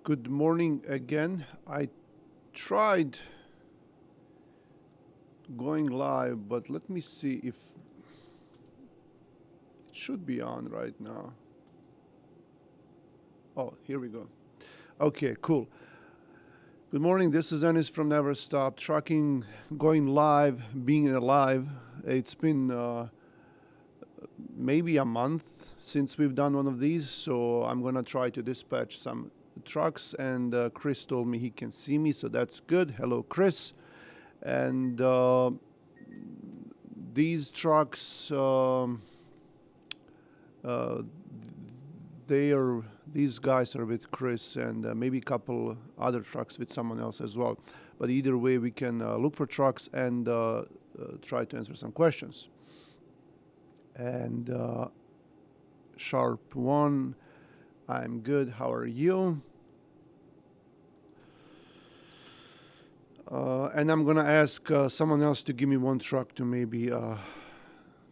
Good morning again. I tried going live, but let me see if it should be on right now. Oh, here we go. Okay, cool. Good morning. This is Ennis from Never Stop Trucking, going live, being alive. It's been maybe a month since we've done one of these, so I'm gonna try to dispatch some trucks. And Chris told me he can see me, so that's good. Hello, Chris. And these trucks, uh, these guys are with Chris, and maybe a couple other trucks with someone else as well. But either way, we can look for trucks and try to answer some questions. And Sharp One, I'm good. How are you? And I'm gonna ask someone else to give me one truck to maybe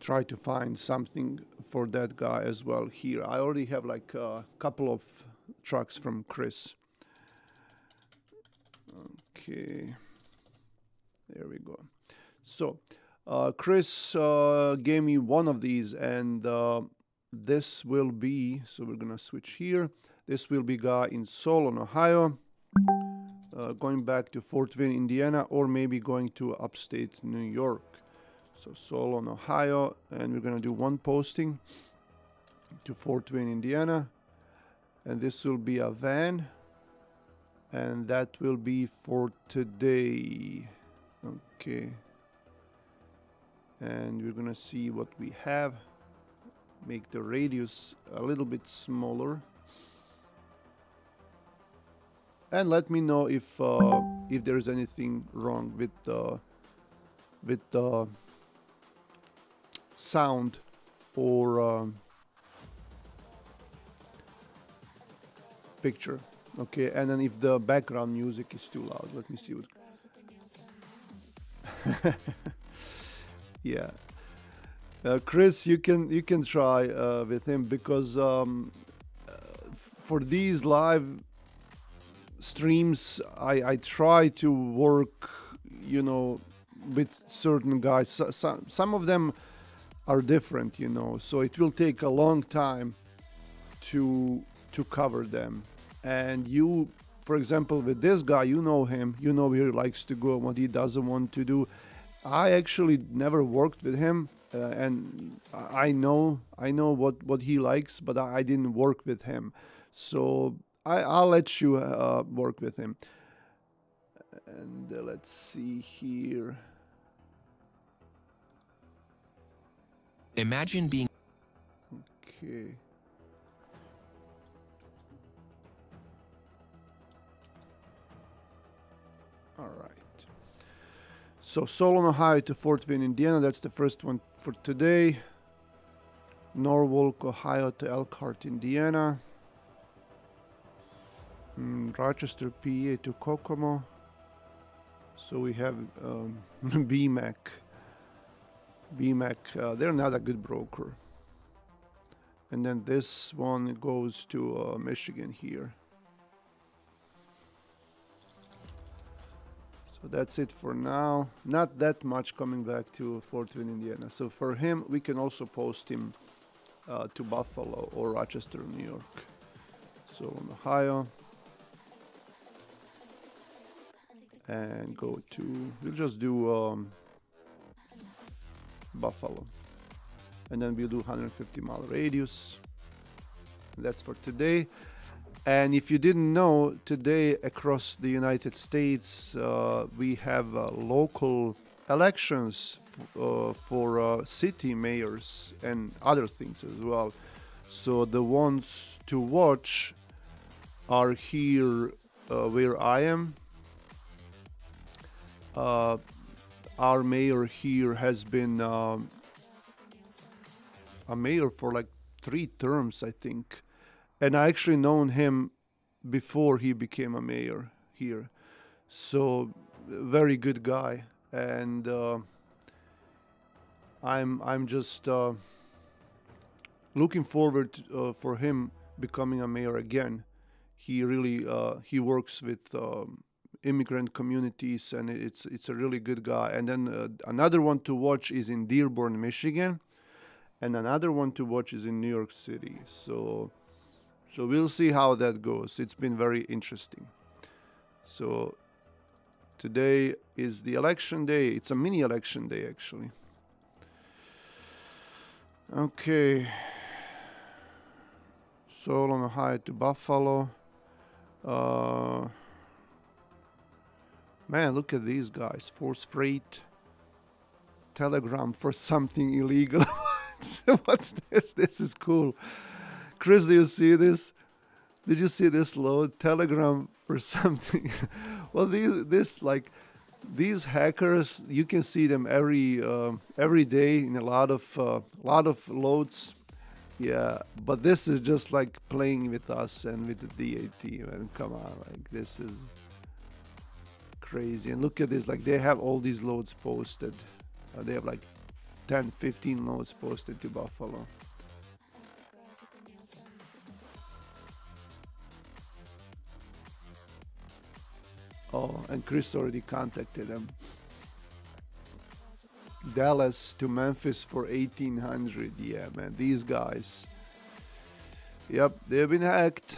try to find something for that guy as well here. I already have like a couple of trucks from Chris. Okay, there we go. So Chris gave me one of these, and this will be, so we're gonna switch here. This will be guy in Solon, Ohio, going back to Fort Wayne, Indiana, or maybe going to upstate New York. So Solon, Ohio, and we're gonna do one posting to Fort Wayne, Indiana, and this will be a van, and that will be for today. Okay, and we're gonna see what we have. Make the radius a little bit smaller, and let me know if there's anything wrong with the sound or picture. Okay, and then if the background music is too loud, let me see what. Yeah, Chris, you can try with him, because for these live streams, I try to work, with certain guys. Some of them are different, so it will take a long time to cover them. And you, for example, with this guy, you know him, where he likes to go and what he doesn't want to do. I actually never worked with him, and I know what he likes, but I didn't work with him. So I'll let you work with him. And let's see here. Imagine being Okay. All right. So Solon, Ohio to Fort Wayne, Indiana. That's the first one for today. Norwalk, Ohio to Elkhart, Indiana. Rochester, PA to Kokomo. So we have BMAC. BMAC, they're not a good broker. And then this one goes to Michigan here. So that's it for now. Not that much coming back to Fort Wayne, Indiana. So for him, we can also post him to Buffalo or Rochester, New York. So in Ohio. And go to, we'll just do Buffalo. And then we'll do 150-mile radius. That's for today. And if you didn't know, today across the United States, we have local elections for city mayors and other things as well. So the ones to watch are here where I am. Our mayor here has been a mayor for like 3 terms, I think. And I actually known him before he became a mayor here. So very good guy. And I'm just looking forward for him becoming a mayor again he really he works with immigrant communities, and it's a really good guy. And then another one to watch is in Dearborn, Michigan, and another one to watch is in New York City. So we'll see how that goes. It's been very interesting. So today is the election day. It's a mini election day, actually. Okay. Solon, Ohio to Buffalo. Man, look at these guys. Force freight. Telegram for something illegal. What's this? This is cool. Chris, do you see this? Did you see this load? Telegram for something. Well, these hackers, you can see them every day in a lot of loads. Yeah, but this is just like playing with us and with the DAT, man. Come on, like this is crazy. And look at this, like they have all these loads posted. They have like 10, 15 loads posted to Buffalo. Oh, and Chris already contacted them. Dallas to Memphis for 1800. Yeah, man, these guys. Yep, they've been hacked.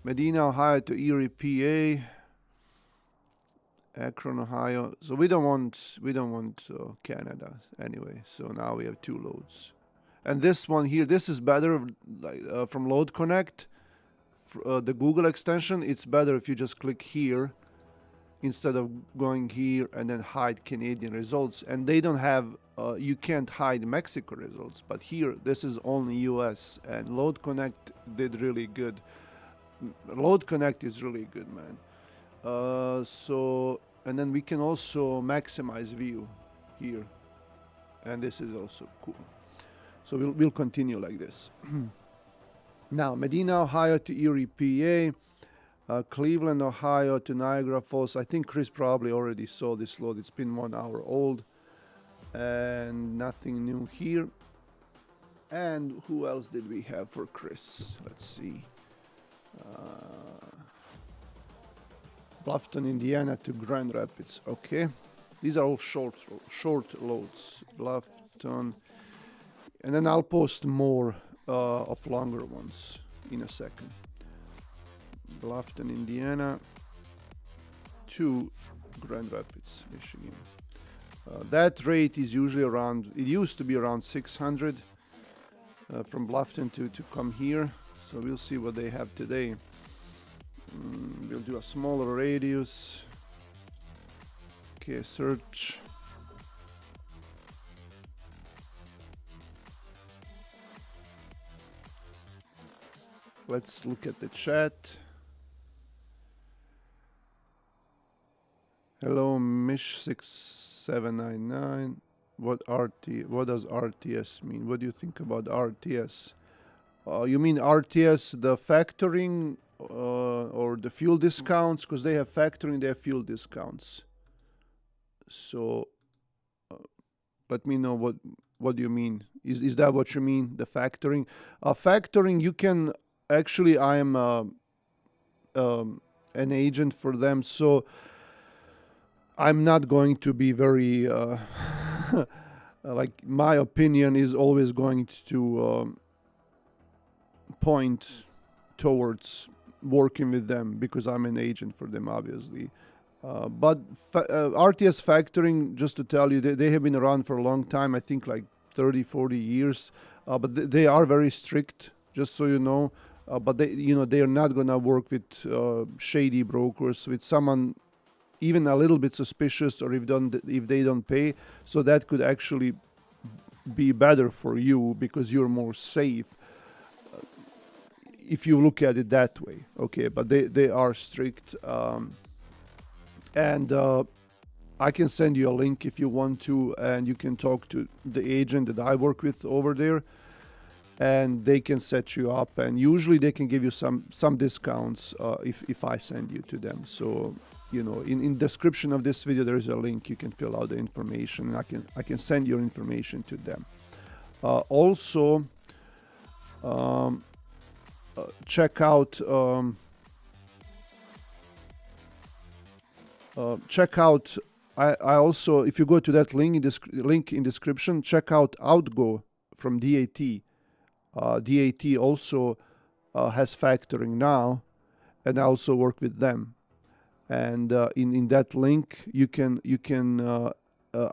Medina, Ohio to Erie, PA. Akron, Ohio. So we don't want Canada anyway. So now we have two loads, and this one here, this is better. Like from Load Connect, the Google extension. It's better if you just click here instead of going here and then hide Canadian results. And they don't have. You can't hide Mexico results, but here this is only U.S. and Load Connect did really good. Load Connect is really good, man. So, and then we can also maximize view here, and this is also cool. So we'll continue like this. Now, Medina, Ohio to Erie, PA, Cleveland, Ohio to Niagara Falls. I think Chris probably already saw this load. It's been 1 hour old, and nothing new here. And who else did we have for Chris? Let's see. Bluffton, Indiana to Grand Rapids. Okay, these are all short loads. Bluffton, and then I'll post more of longer ones in a second. Bluffton, Indiana to Grand Rapids, Michigan. That rate is usually around. It used to be around 600 from Bluffton to come here. So we'll see what they have today. We'll do a smaller radius. Okay, search. Let's look at the chat. Hello, Mish6799. What does RTS mean? What do you think about RTS? You mean RTS, the factoring or the fuel discounts? Because they have factoring, they have fuel discounts. So let me know what do you mean. Is that what you mean, the factoring? Factoring, you can actually. I am an agent for them, so I'm not going to be very like my opinion is always going to point towards working with them because I'm an agent for them, obviously. But RTS factoring, just to tell you, they have been around for a long time, I think like 30, 40 years. But they are very strict, just so you know. But they are not gonna work with shady brokers, with someone even a little bit suspicious, or if they don't pay. So that could actually be better for you because you're more safe if you look at it that way. Okay, but they are strict. And I can send you a link if you want to, and you can talk to the agent that I work with over there, and they can set you up. And usually they can give you some discounts if I send you to them. So in description of this video there is a link. You can fill out the information, and I can send your information to them. Also, check out check out. I also, if you go to that link in description, check out Outgo from DAT. DAT also has factoring now, and I also work with them. And in that link, you can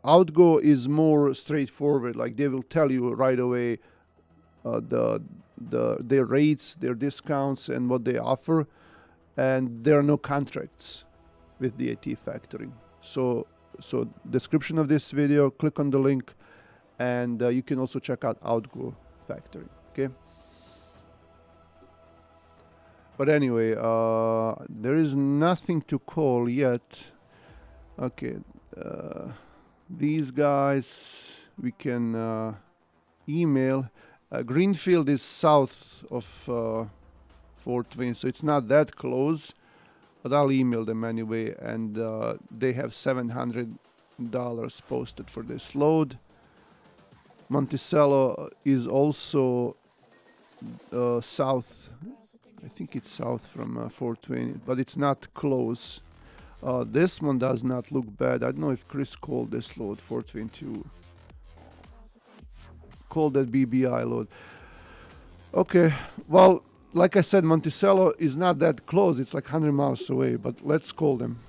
Outgo is more straightforward. Like they will tell you right away their rates, their discounts, and what they offer, and there are no contracts with DAT factoring. So description of this video, click on the link, and you can also check out Outgo factoring. Okay. But anyway, there is nothing to call yet. Okay, these guys we can email. Greenfield is south of Fort Wayne, so it's not that close. But I'll email them anyway, and they have $700 posted for this load. Monticello is also south. I think it's south from Fort Wayne, but it's not close. This one does not look bad. I don't know if Chris called this load Fort Wayne 2. Called that BBI load. Okay, well, like I said, Monticello is not that close. It's like 100 miles away, but let's call them.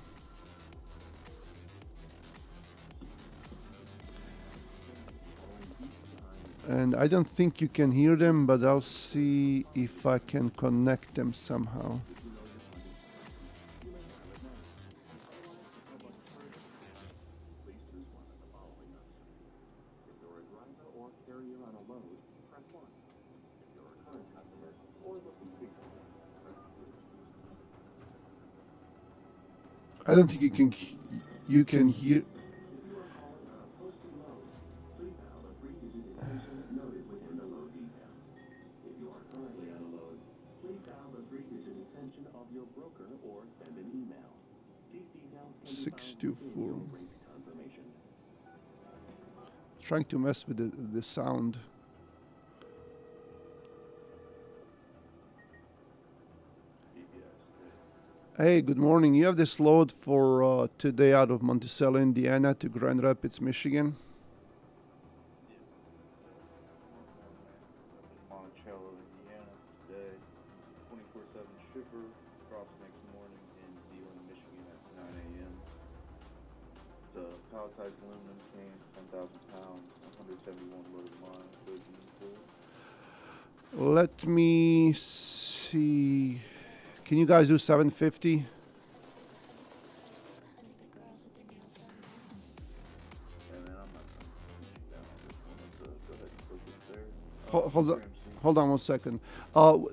And I don't think you can hear them, but I'll see if I can connect them somehow. I don't think you can hear. Six two four. Trying to mess with the sound. Hey, good morning. You have this load for today out of Monticello, Indiana to Grand Rapids, Michigan. Monticello, Indiana today. 24/7 shipper. Drops next morning in Dearborn, Michigan at 9 a.m. The palletized aluminum can, 10,000 pounds, 171 loaded lines, goods in full. Let me see. Can you guys do 750? And then I'm not going to down on this one. So go ahead and click it there. Hold on 1 second.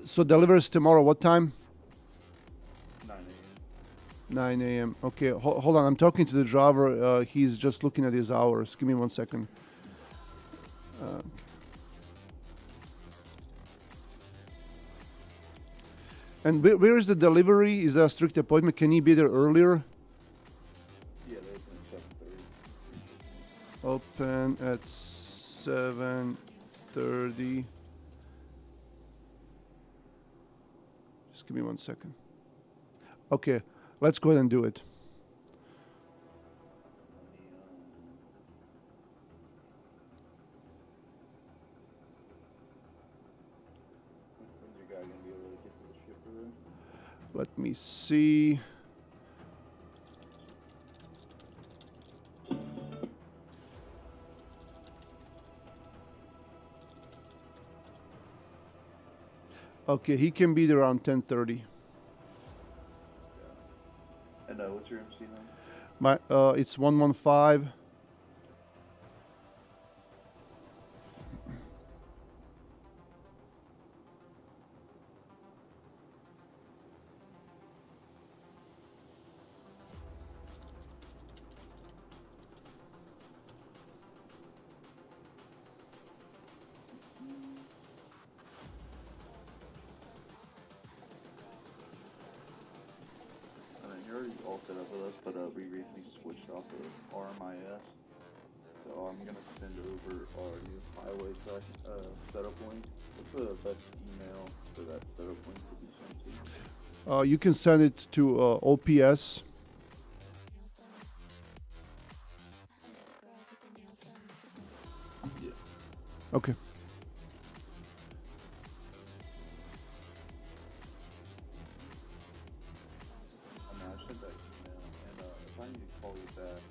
So delivers tomorrow. What time? 9 a.m. 9 a.m. Okay, hold on. I'm talking to the driver. He's just looking at his hours. Give me 1 second. And where is the delivery? Is that a strict appointment? Can he be there earlier? Yeah, they open at 7:30. Open at 7:30. Just give me 1 second. Okay, let's go ahead and do it. When's your guy gonna be able to get to the shipper then? Let me see. Okay, he can be there around 10:30. And what's your MC number? My it's 115. You're already all set up with us, but we recently switched off of RMIS. So So I'm gonna send over our new highway setup link. What's the best email for that setup link to be sent to? You can send it to OPS. Yeah. Okay. I mean, I sent that email, and if I need to call you back,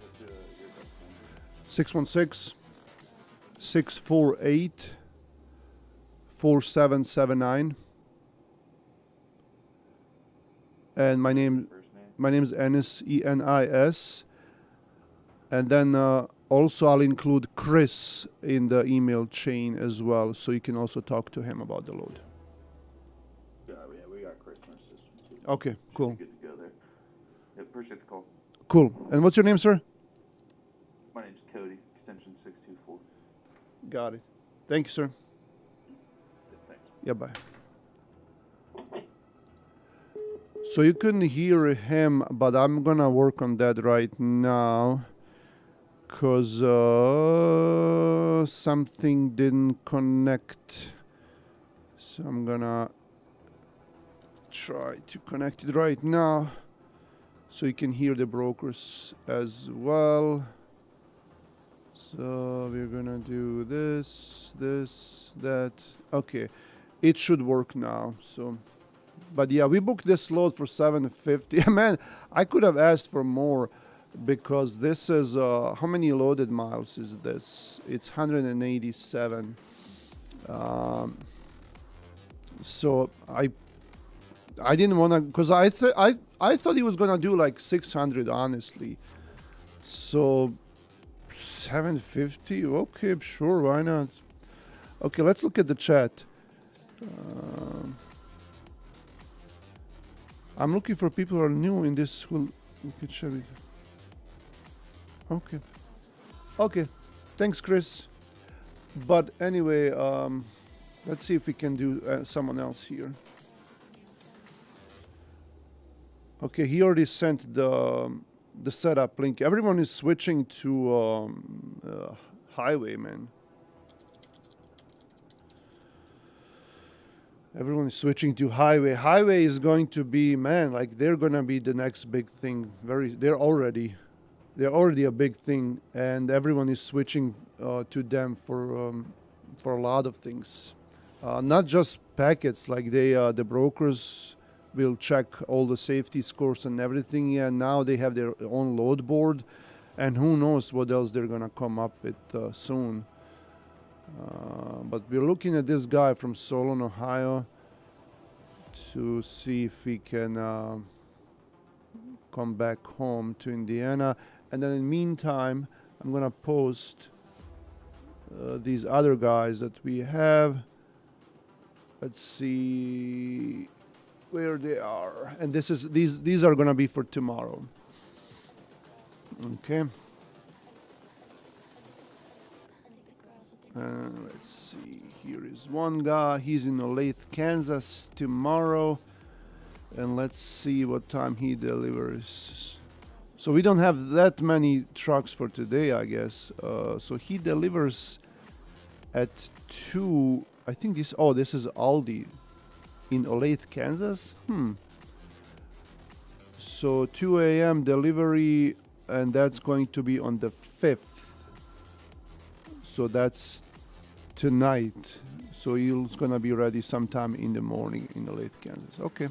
what's your best number? 616 648 4779. And my name First name? my name is Enis, Enis. And then also I'll include Chris in the email chain as well, so you can also talk to him about the load. Yeah, we got Chris in our system too. Okay, cool. Should be good to go there. Yeah, appreciate the call. Cool. And what's your name, sir? My name's Cody, extension 624. Got it. Thank you, sir. Yeah, thanks. Yeah, bye. So you couldn't hear him, but I'm gonna work on that right now, cause something didn't connect. So I'm gonna try to connect it right now, so you can hear the brokers as well. So we're gonna do this, that. Okay, it should work now. So. But yeah, we booked this load for 750. Man, I could have asked for more, because this is how many loaded miles is this? It's 187. So I didn't want to, because I thought he was gonna do like 600, honestly. So 750. Okay, sure, why not? Okay, let's look at the chat. I'm looking for people who are new in this who could share it. Okay. Okay. Thanks, Chris. But anyway, let's see if we can do someone else here. Okay, he already sent the setup link. Everyone is switching to highway, man. Everyone is switching to highway. Highway is going to be, man, like they're gonna be the next big thing. They're already a big thing, and everyone is switching to them for a lot of things. Not just packets, like the brokers will check all the safety scores and everything, and now they have their own load board, and who knows what else they're gonna come up with soon. But we're looking at this guy from Solon, Ohio, to see if he can come back home to Indiana. And then in the meantime, I'm gonna post these other guys that we have. Let's see where they are. And these are gonna be for tomorrow. Okay. Let's see, here is one guy. He's in Olathe, Kansas tomorrow. And let's see what time he delivers. So we don't have that many trucks for today, I guess. So he delivers at 2. I think this is Aldi in Olathe, Kansas. So 2 a.m. delivery, and that's going to be on the 5th. So that's tonight. So he's gonna be ready sometime in the morning in Olathe, Kansas. Okay.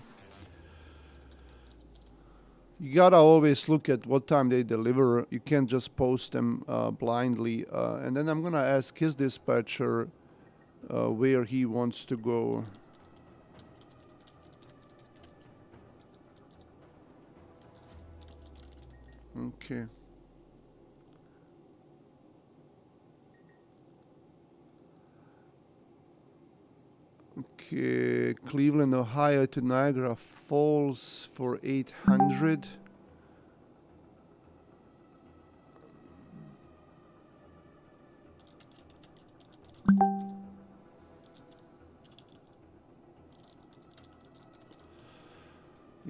You gotta always look at what time they deliver. You can't just post them blindly. And then I'm gonna ask his dispatcher where he wants to go. Okay. Okay, Cleveland, Ohio to Niagara Falls for 800.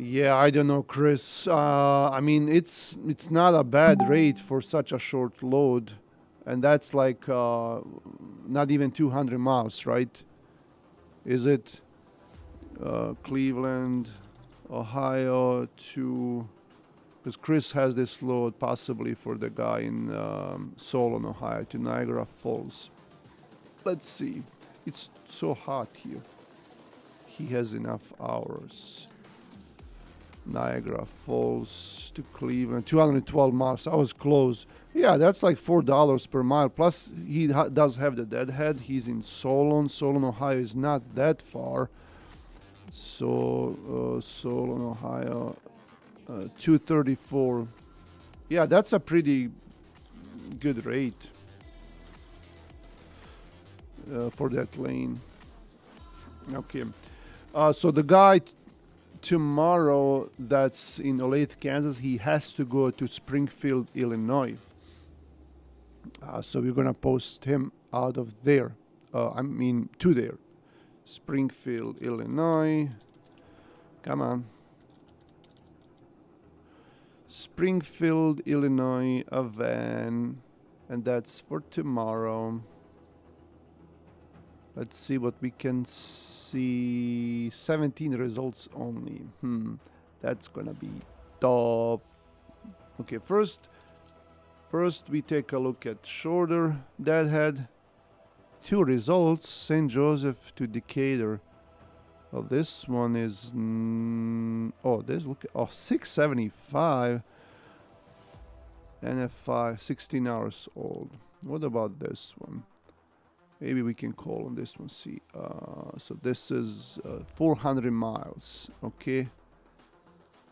Yeah, I don't know, Chris. I mean, it's not a bad rate for such a short load, and that's like not even 200 miles, right? Is it Cleveland, Ohio to? Because Chris has this load possibly for the guy in Solon, Ohio to Niagara Falls. Let's see. It's so hot here. He has enough hours. Niagara Falls to Cleveland, 212 miles. I was close. Yeah, that's like $4 per mile. Plus, he does have the deadhead. He's in Solon. Solon, Ohio is not that far. So, Solon, Ohio, 234. Yeah, that's a pretty good rate for that lane. Okay. So the guy tomorrow that's in Olathe, Kansas, he has to go to Springfield, Illinois. So we're gonna post him out of there. I mean, to there. Springfield, Illinois. Come on. Springfield, Illinois, a van. And that's for tomorrow. Let's see what we can see. 17 results only. That's gonna be tough. Okay, first we take a look at shorter deadhead. 2 results, St. Joseph to Decatur. Oh, this one is look 675. NF5, 16 hours old. What about this one? Maybe we can call on this one, see. So this is 400 miles, okay?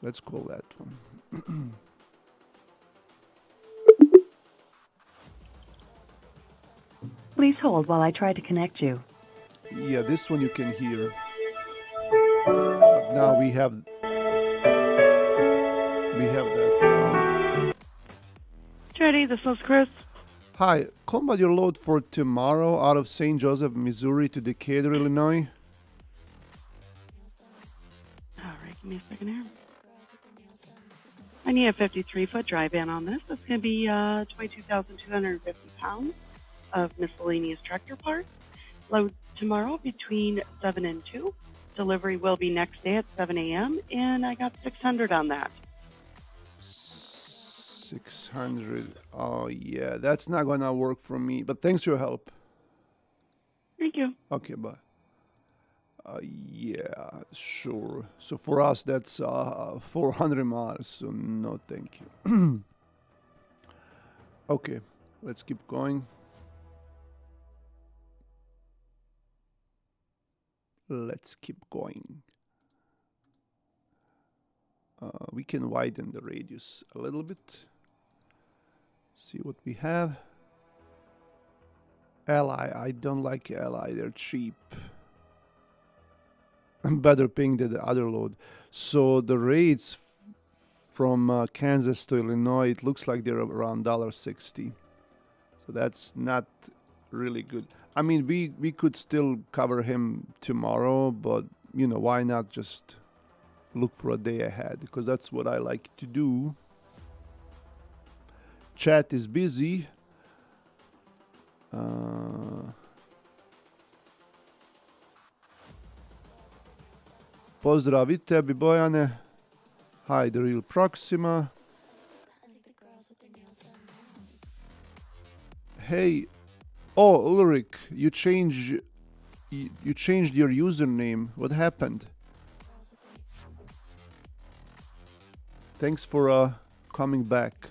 Let's call that one. Please hold while I try to connect you. Yeah, this one you can hear. But now we have that. Teddy, this is Chris. Hi, call about your load for tomorrow out of St. Joseph, Missouri to Decatur, Illinois. All right, give me a second here. I need a 53-foot dry van on this. It's going to be 22,250 pounds of miscellaneous tractor parts. Load tomorrow between 7 and 2. Delivery will be next day at 7 a.m., and I got 600 on that. 600. Oh, yeah, that's not going to work for me. But thanks for your help. Thank you. Okay, bye. Yeah, sure. So for us, that's 400 miles. So no, thank you. Okay, let's keep going. Let's keep going. We can widen the radius a little bit. See what we have. Ally. I don't like Ally. They're cheap. I'm better paying than the other load. So the rates from Kansas to Illinois, it looks like they're around $1.60. So that's not really good. I mean, we could still cover him tomorrow, but you know, why not just look for a day ahead? Because that's what I like to do. Chat is busy. Pozdrav i tebi, Bojane. Hi, the real Proxima. Hey, oh, Ulrich, you changed your username. What happened? Thanks for coming back.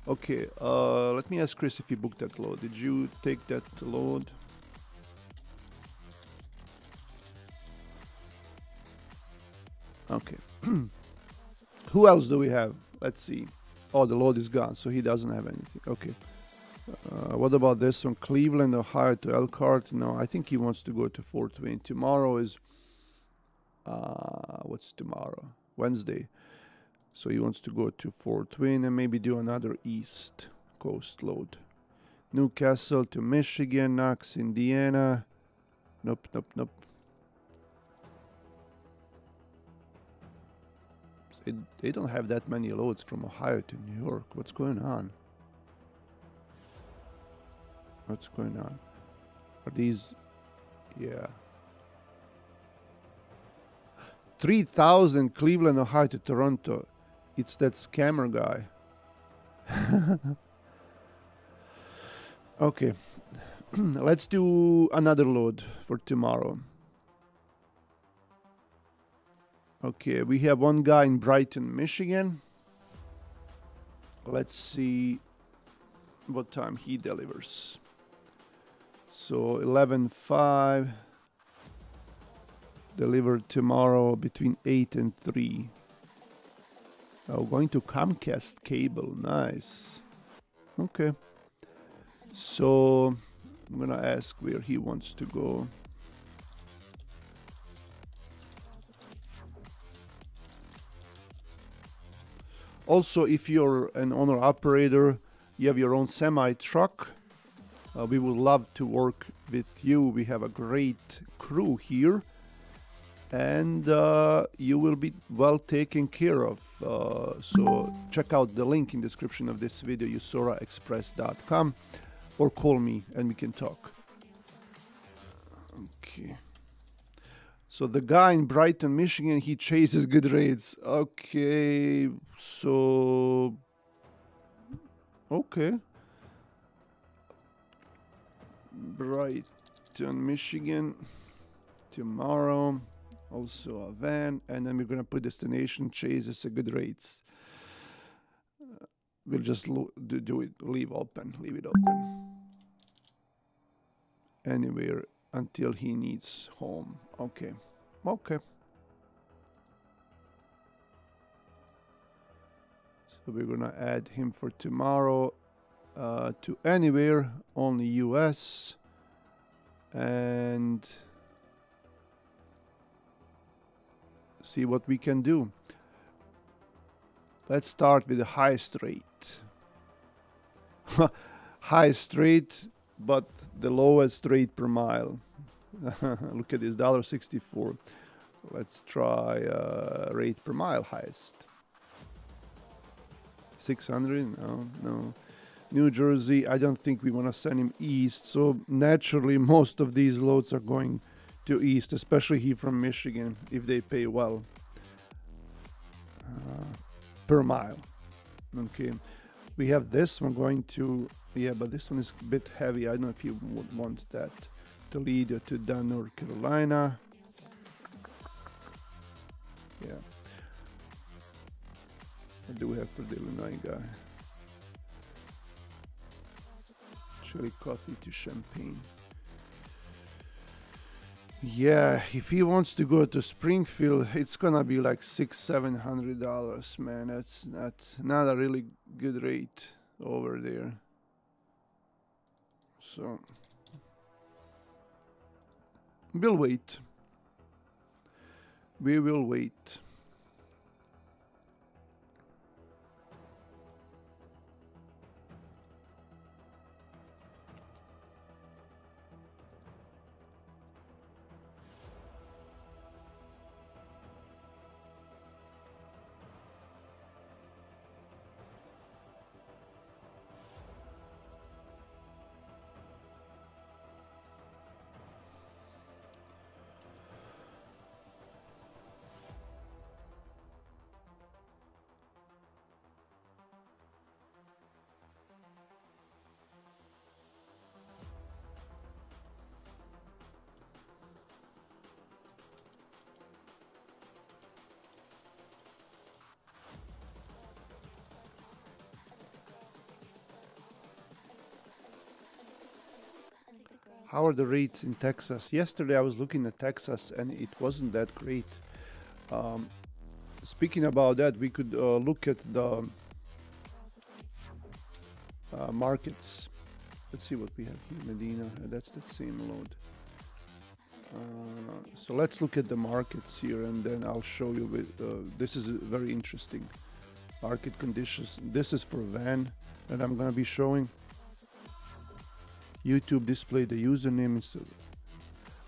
Okay, let me ask Chris if he booked that load. Did you take that load? Okay. Who else do we have? Let's see. Oh, the load is gone, so he doesn't have anything. Okay. What about this one? Cleveland, Ohio to Elkhart? No, I think he wants to go to Fort Wayne. Tomorrow is... what's tomorrow? Wednesday. So he wants to go to Fort Wayne and maybe do another East Coast load. Newcastle to Michigan, Knox, Indiana. Nope. they don't have that many loads from Ohio to New York. What's going on? What's going on? Are these... Yeah. 3,000 Cleveland, Ohio to Toronto. It's that scammer guy. Okay. Let's do another load for tomorrow. Okay, we have one guy in Brighton, Michigan. Let's see what time he delivers. So 11:05. Delivered tomorrow between 8 and 3. Oh, going to Comcast cable. Nice. Okay. So I'm gonna ask where he wants to go. Also, if you're an owner operator, you have your own semi truck, we would love to work with you. We have a great crew here, and you will be well taken care of. So check out the link in the description of this video, usoraexpress.com, or call me and we can talk. Okay. So the guy in Brighton, Michigan, he chases good rates. Okay, so... Okay. Brighton, Michigan, tomorrow. Also a van, and then we're gonna put destination chases at good rates. We'll just do it, leave it open. Anywhere until he needs home. Okay. Okay. So we're gonna add him for tomorrow to anywhere, only US, and see what we can do. Let's start with the highest rate. Highest rate, but the lowest rate per mile. Look at this, $1.64. Let's try rate per mile highest. 600? No. New Jersey, I don't think we want to send him east. So naturally, most of these loads are going to east, especially here from Michigan, if they pay well per mile. Okay, we have this one going to, yeah, but this one is a bit heavy. I don't know if you would want that. Toledo to Dunn, North Carolina. Yeah, I do have for the Illinois guy. Chillicothe to Champaign. Yeah, if he wants to go to Springfield, it's gonna be like $600-700, man. That's not a really good rate over there. So we'll wait. We will wait. How are the rates in Texas? Yesterday I was looking at Texas and it wasn't that great. Speaking about that, we could look at the markets. Let's see what we have here. Medina, that's the same load. So let's look at the markets here, and then I'll show you. This is very interesting. Market conditions. This is for van that I'm gonna be showing. YouTube display the username is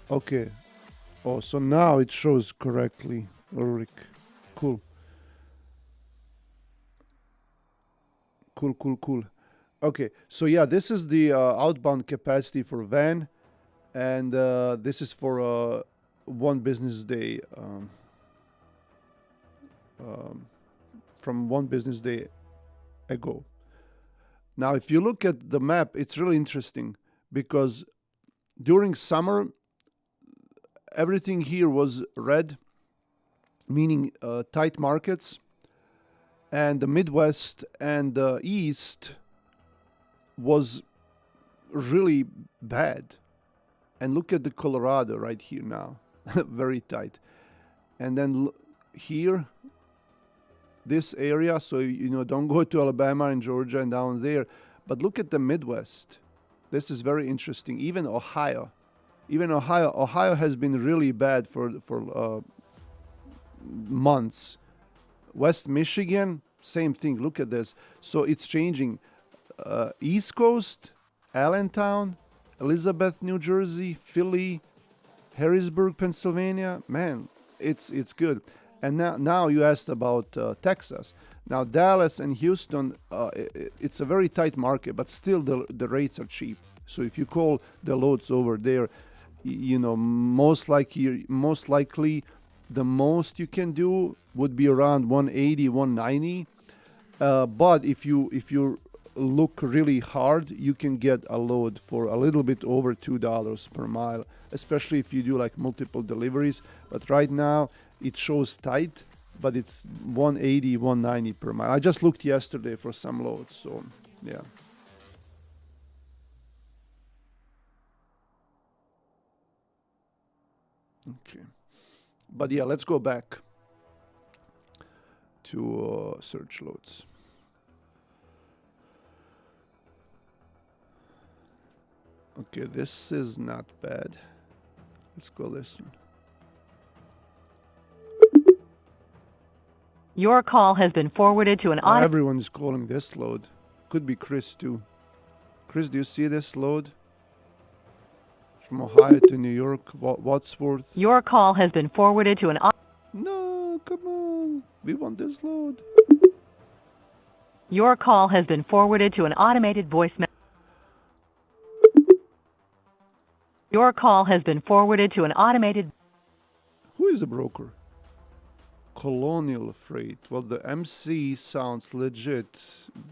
okay. Oh, so now it shows correctly, Ulrich. Cool. Cool. Okay, so yeah, this is the outbound capacity for van, and this is for one business day. From one business day ago. Now, if you look at the map, it's really interesting because during summer, everything here was red, meaning tight markets, and the Midwest and the East was really bad. And look at the Colorado right here now, very tight. And then here, this area, so don't go to Alabama and Georgia and down there, but look at the Midwest. This is very interesting. Even Ohio has been really bad for months. West Michigan, same thing. Look at this. So it's changing. East Coast, Allentown, Elizabeth, New Jersey, Philly, Harrisburg, Pennsylvania. Man, it's good. And now you asked about Texas. Now Dallas and Houston, it's a very tight market, but still the rates are cheap. So if you call the loads over there, most likely the most you can do would be around 180, 190. But if you look really hard, you can get a load for a little bit over $2 per mile, especially if you do like multiple deliveries. But right now it shows tight, but it's 180, 190 per mile. I just looked yesterday for some loads, so yeah. Okay, but yeah, let's go back to search loads. Okay, this is not bad. Let's go this one. Your call has been forwarded to an auto. Everyone is calling this load. Could be Chris too. Chris, do you see this load? From Ohio to New York, Wadsworth. Your call has been forwarded to an auto. No, come on. We want this load. Your call has been forwarded to an automated voice message. Your call has been forwarded to an automated. Who is the broker? Colonial Freight. Well, the MC sounds legit,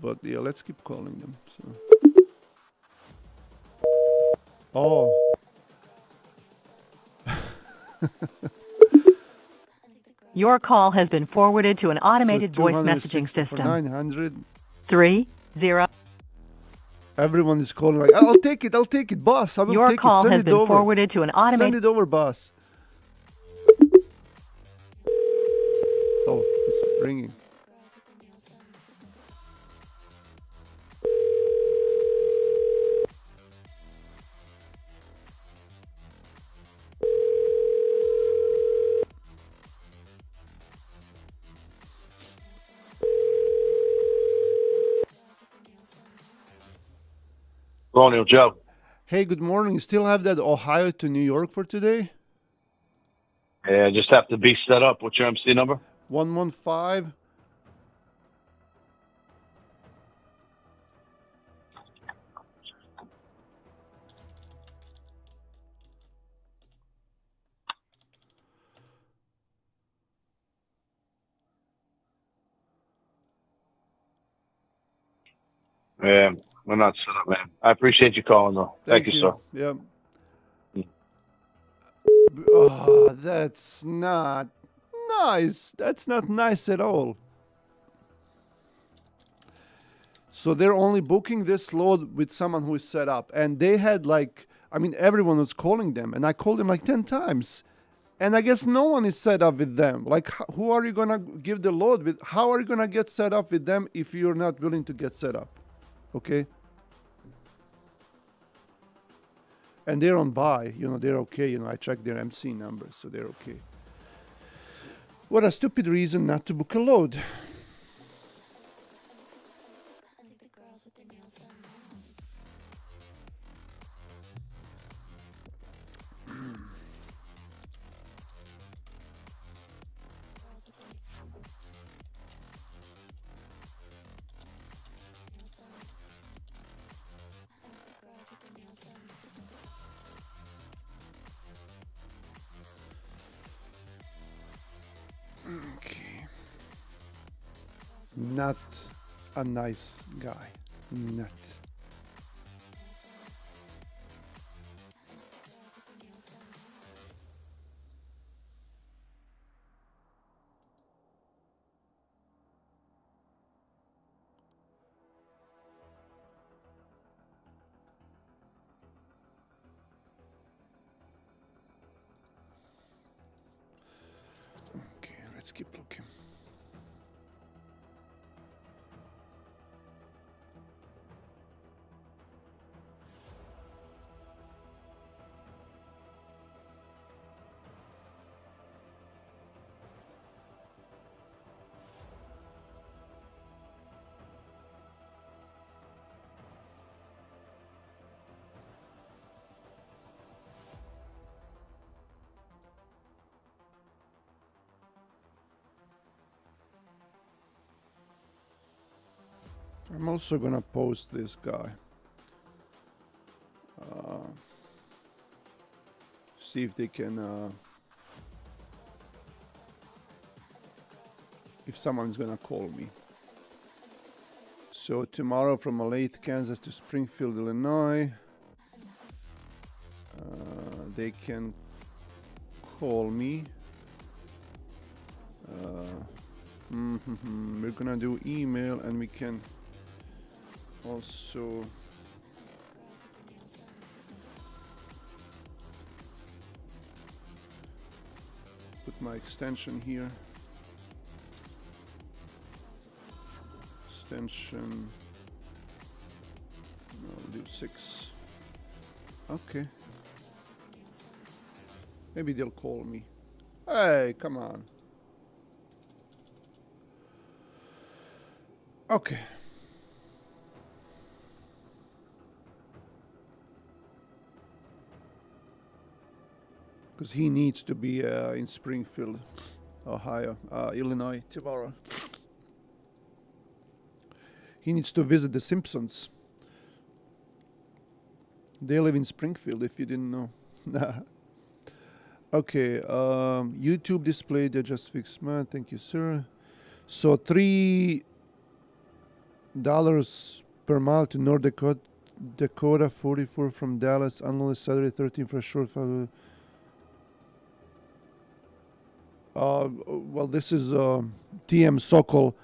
but yeah, let's keep calling them. So. Oh. Your call has been forwarded to an automated voice messaging system. 900. 30. Everyone is calling like, I'll take it, boss. I will Your take it. call Send has it been over. forwarded to an automated. Send it over, boss. Oh, it's ringing. Colonial Joe. Hey, good morning. You still have that Ohio to New York for today? Yeah, just have to be set up. What's your MC number? 115. Yeah, we're not set up, man. I appreciate you calling, though. Thank you, sir. Yeah. Oh, that's not nice. That's not nice at all. So they're only booking this load with someone who is set up. And they had everyone was calling them. And I called them like 10 times. And I guess no one is set up with them. Like, who are you going to give the load with? How are you going to get set up with them if you're not willing to get set up? Okay? And they're on buy, they're okay. I checked their MC numbers, so they're okay. What a stupid reason not to book a load. Not a nice guy. Not. Okay, let's keep looking. I'm also gonna post this guy. See if they can. If someone's gonna call me. So tomorrow from Olathe, Kansas to Springfield, Illinois. They can call me. We're gonna do email, and we can also put my extension here. Extension. I'll do 6. Okay. Maybe they'll call me. Hey, come on. Okay. Because he needs to be in Springfield, Ohio, Illinois tomorrow. He needs to visit the Simpsons. They live in Springfield, if you didn't know. Okay, YouTube display, they just fixed mine. Thank you, sir. So $3 per mile to North Dakota, 44 from Dallas, unloaded Saturday, 13 for a short file. Well, this is TM Sokol.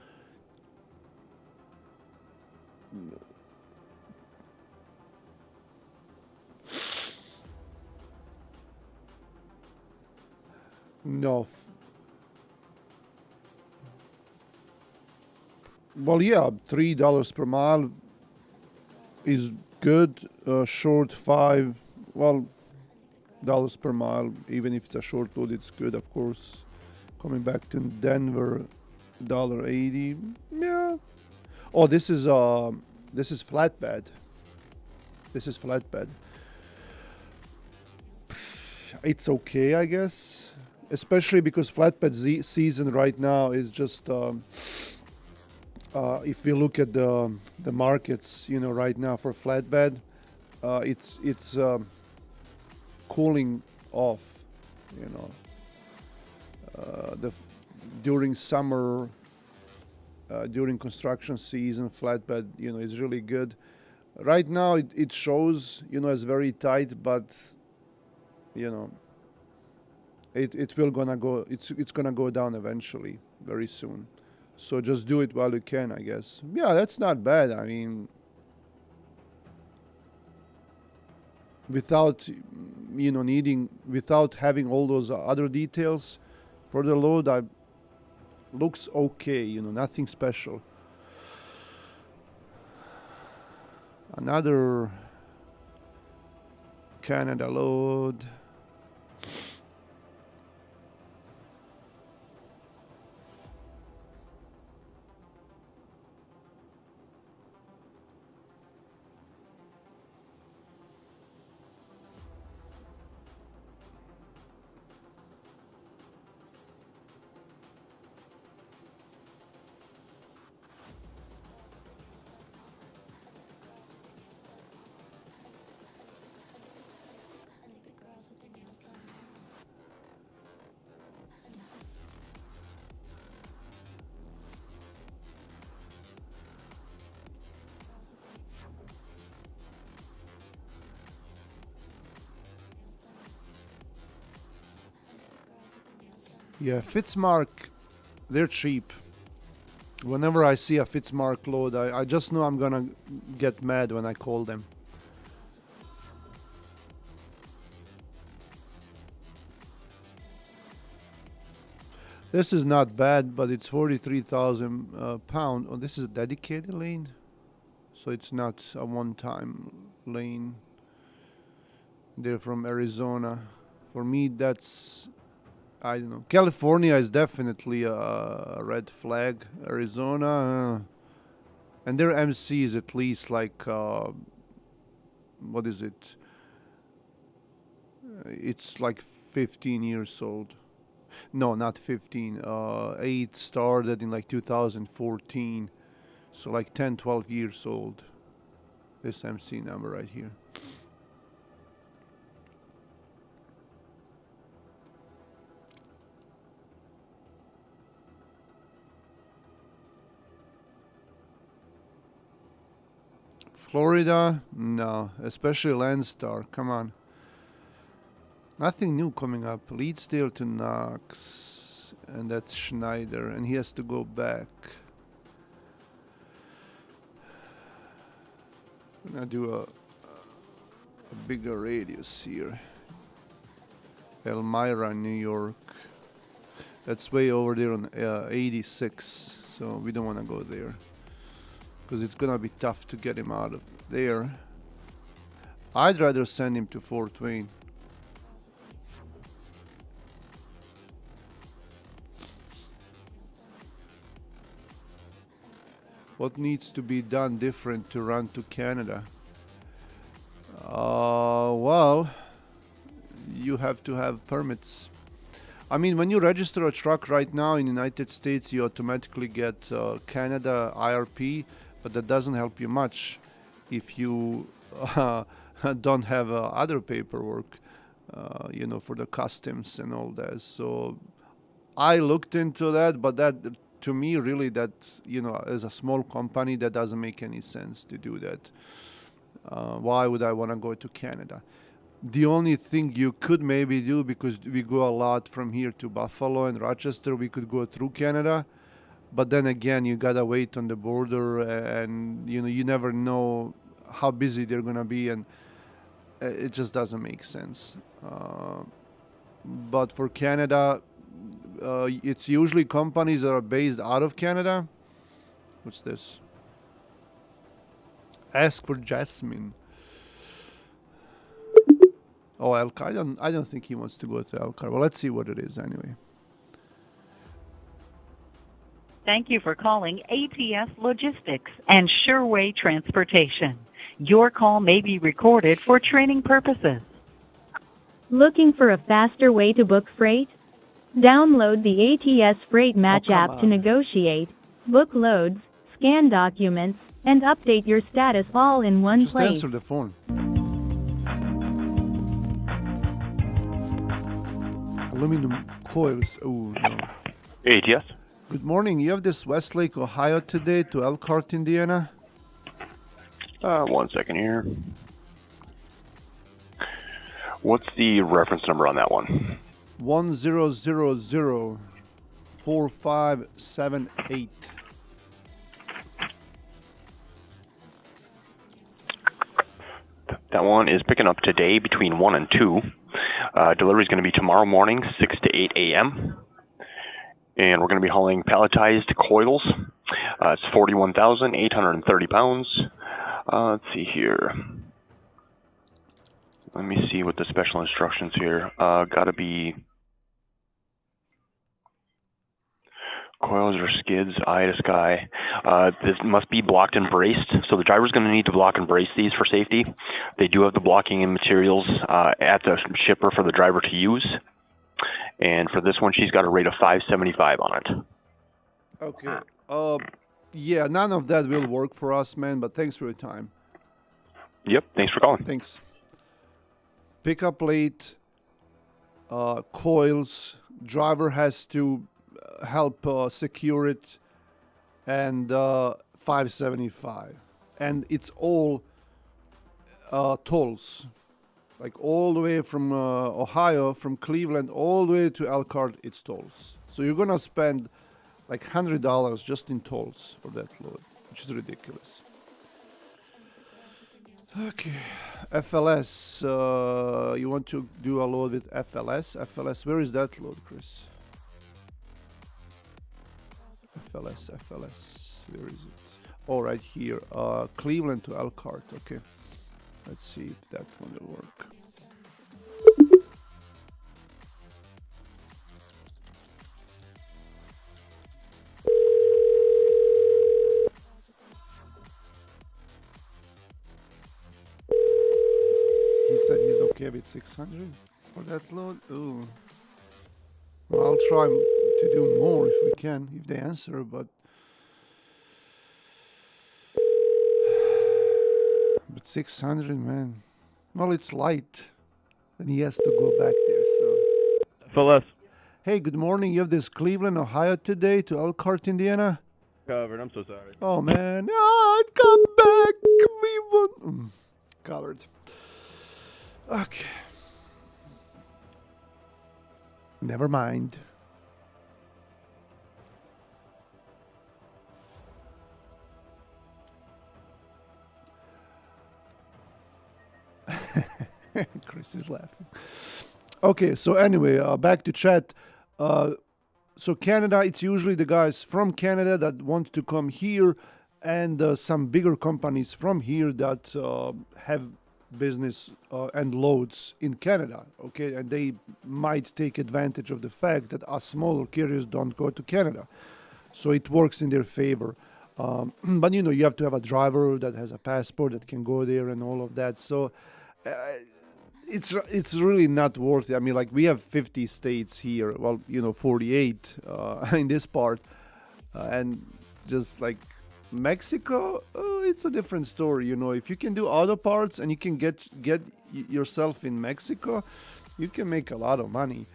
No. Well, yeah, $3 per mile is good. Short $5, well, dollars per mile. Even if it's a short load, it's good, of course. Coming back to Denver, $1.80. Yeah. Oh, this is flatbed. This is flatbed. It's okay, I guess. Especially because flatbed season right now is just. If we look at the markets, you know, right now for flatbed, it's cooling off. You know, during summer, during construction season, flatbed, you know, is really good. Right now, it shows, you know, as very tight, but you know, it will gonna go. It's gonna go down eventually, very soon. So just do it while you can, I guess. Yeah, that's not bad. I mean, without, you know, without having all those other details for the load, looks okay, you know, nothing special. Another Canada load. Yeah, Fitzmark, they're cheap. Whenever I see a Fitzmark load, I just know I'm gonna get mad when I call them. This is not bad, but it's 43,000 pound. Oh, this is a dedicated lane, so it's not a one-time lane. They're from Arizona. For me, that's, I don't know. California is definitely a red flag. Arizona, and their MC is at least like, what is it? It's like 15 years old. No, not 15. 8 started in like 2014. So like 10, 12 years old. This MC number right here. Florida? No, especially Landstar. Come on. Nothing new coming up. Leadsdale to Knox. And that's Schneider. And he has to go back. I'm gonna do a bigger radius here. Elmira, New York. That's way over there on 86. So we don't want to go there. Because it's gonna be tough to get him out of there. I'd rather send him to Fort Wayne. What needs to be done different to run to Canada? Well, you have to have permits. I mean, when you register a truck right now in the United States, you automatically get Canada IRP, but that doesn't help you much if you don't have other paperwork, you know, for the customs and all that. So I looked into that, but that, to me, really, that, you know, as a small company, that doesn't make any sense to do that. Why would I want to go to Canada? The only thing you could maybe do, because we go a lot from here to Buffalo and Rochester, we could go through Canada. But then again, you gotta wait on the border, and you know, you never know how busy they're gonna be, and it just doesn't make sense. But for Canada, it's usually companies that are based out of Canada. What's this? Ask for Jasmine. Oh, Elkhart. I don't think he wants to go to Elkhart. Well, let's see what it is anyway. Thank you for calling ATS Logistics and Sureway Transportation. Your call may be recorded for training purposes. Looking for a faster way to book freight? Download the ATS Freight Match app to negotiate, book loads, scan documents, and update your status all in one place. Just answer the phone. Aluminum coils. Oh, no. ATS? Good morning. You have this Westlake, Ohio today to Elkhart, Indiana? 1 second here. What's the reference number on that one? 10004578. That one is picking up today between 1 and 2. Delivery is going to be tomorrow morning, 6 to 8 a.m. And we're going to be hauling palletized coils. It's 41,830 pounds. Let's see here. Let me see what the special instructions here. Got to be coils or skids, eye to sky. This must be blocked and braced. So the driver's going to need to block and brace these for safety. They do have the blocking and materials at the shipper for the driver to use. And for this one, she's got a rate of 575 on it. Okay. Yeah, none of that will work for us, man, but thanks for your time. Yep, thanks for calling. Thanks. Pickup late, coils, driver has to help secure it, and 575. And it's all tolls. like all the way from Ohio, from Cleveland, all the way to Elkhart, it's tolls. So you're gonna spend like $100 just in tolls for that load, which is ridiculous. Okay, FLS. You want to do a load with FLS? FLS, where is that load, Chris? FLS, where is it? Oh, right here. Cleveland to Elkhart. Okay, let's see if that one will work. He said he's okay with 600 for that load. Ooh. Well, I'll try to do more if we can, if they answer, but 600, man. Well, it's light, and he has to go back there. So, FLS hey, good morning. You have this Cleveland, Ohio today to Elkhart, Indiana. covered. I'm so sorry. Oh man, come back, Cleveland. Covered. Okay. Never mind. Chris is laughing. Okay, so anyway, back to chat. So Canada, it's usually the guys from Canada that want to come here, and some bigger companies from here that have business and loads in Canada. Okay, and they might take advantage of the fact that us smaller carriers don't go to Canada, so it works in their favor. But you have to have a driver that has a passport that can go there and all of that. So it's really not worth it. I mean, like, we have 50 states here. Well, 48 in this part, and just like Mexico, it's a different story. If you can do auto parts and you can get yourself in Mexico, you can make a lot of money.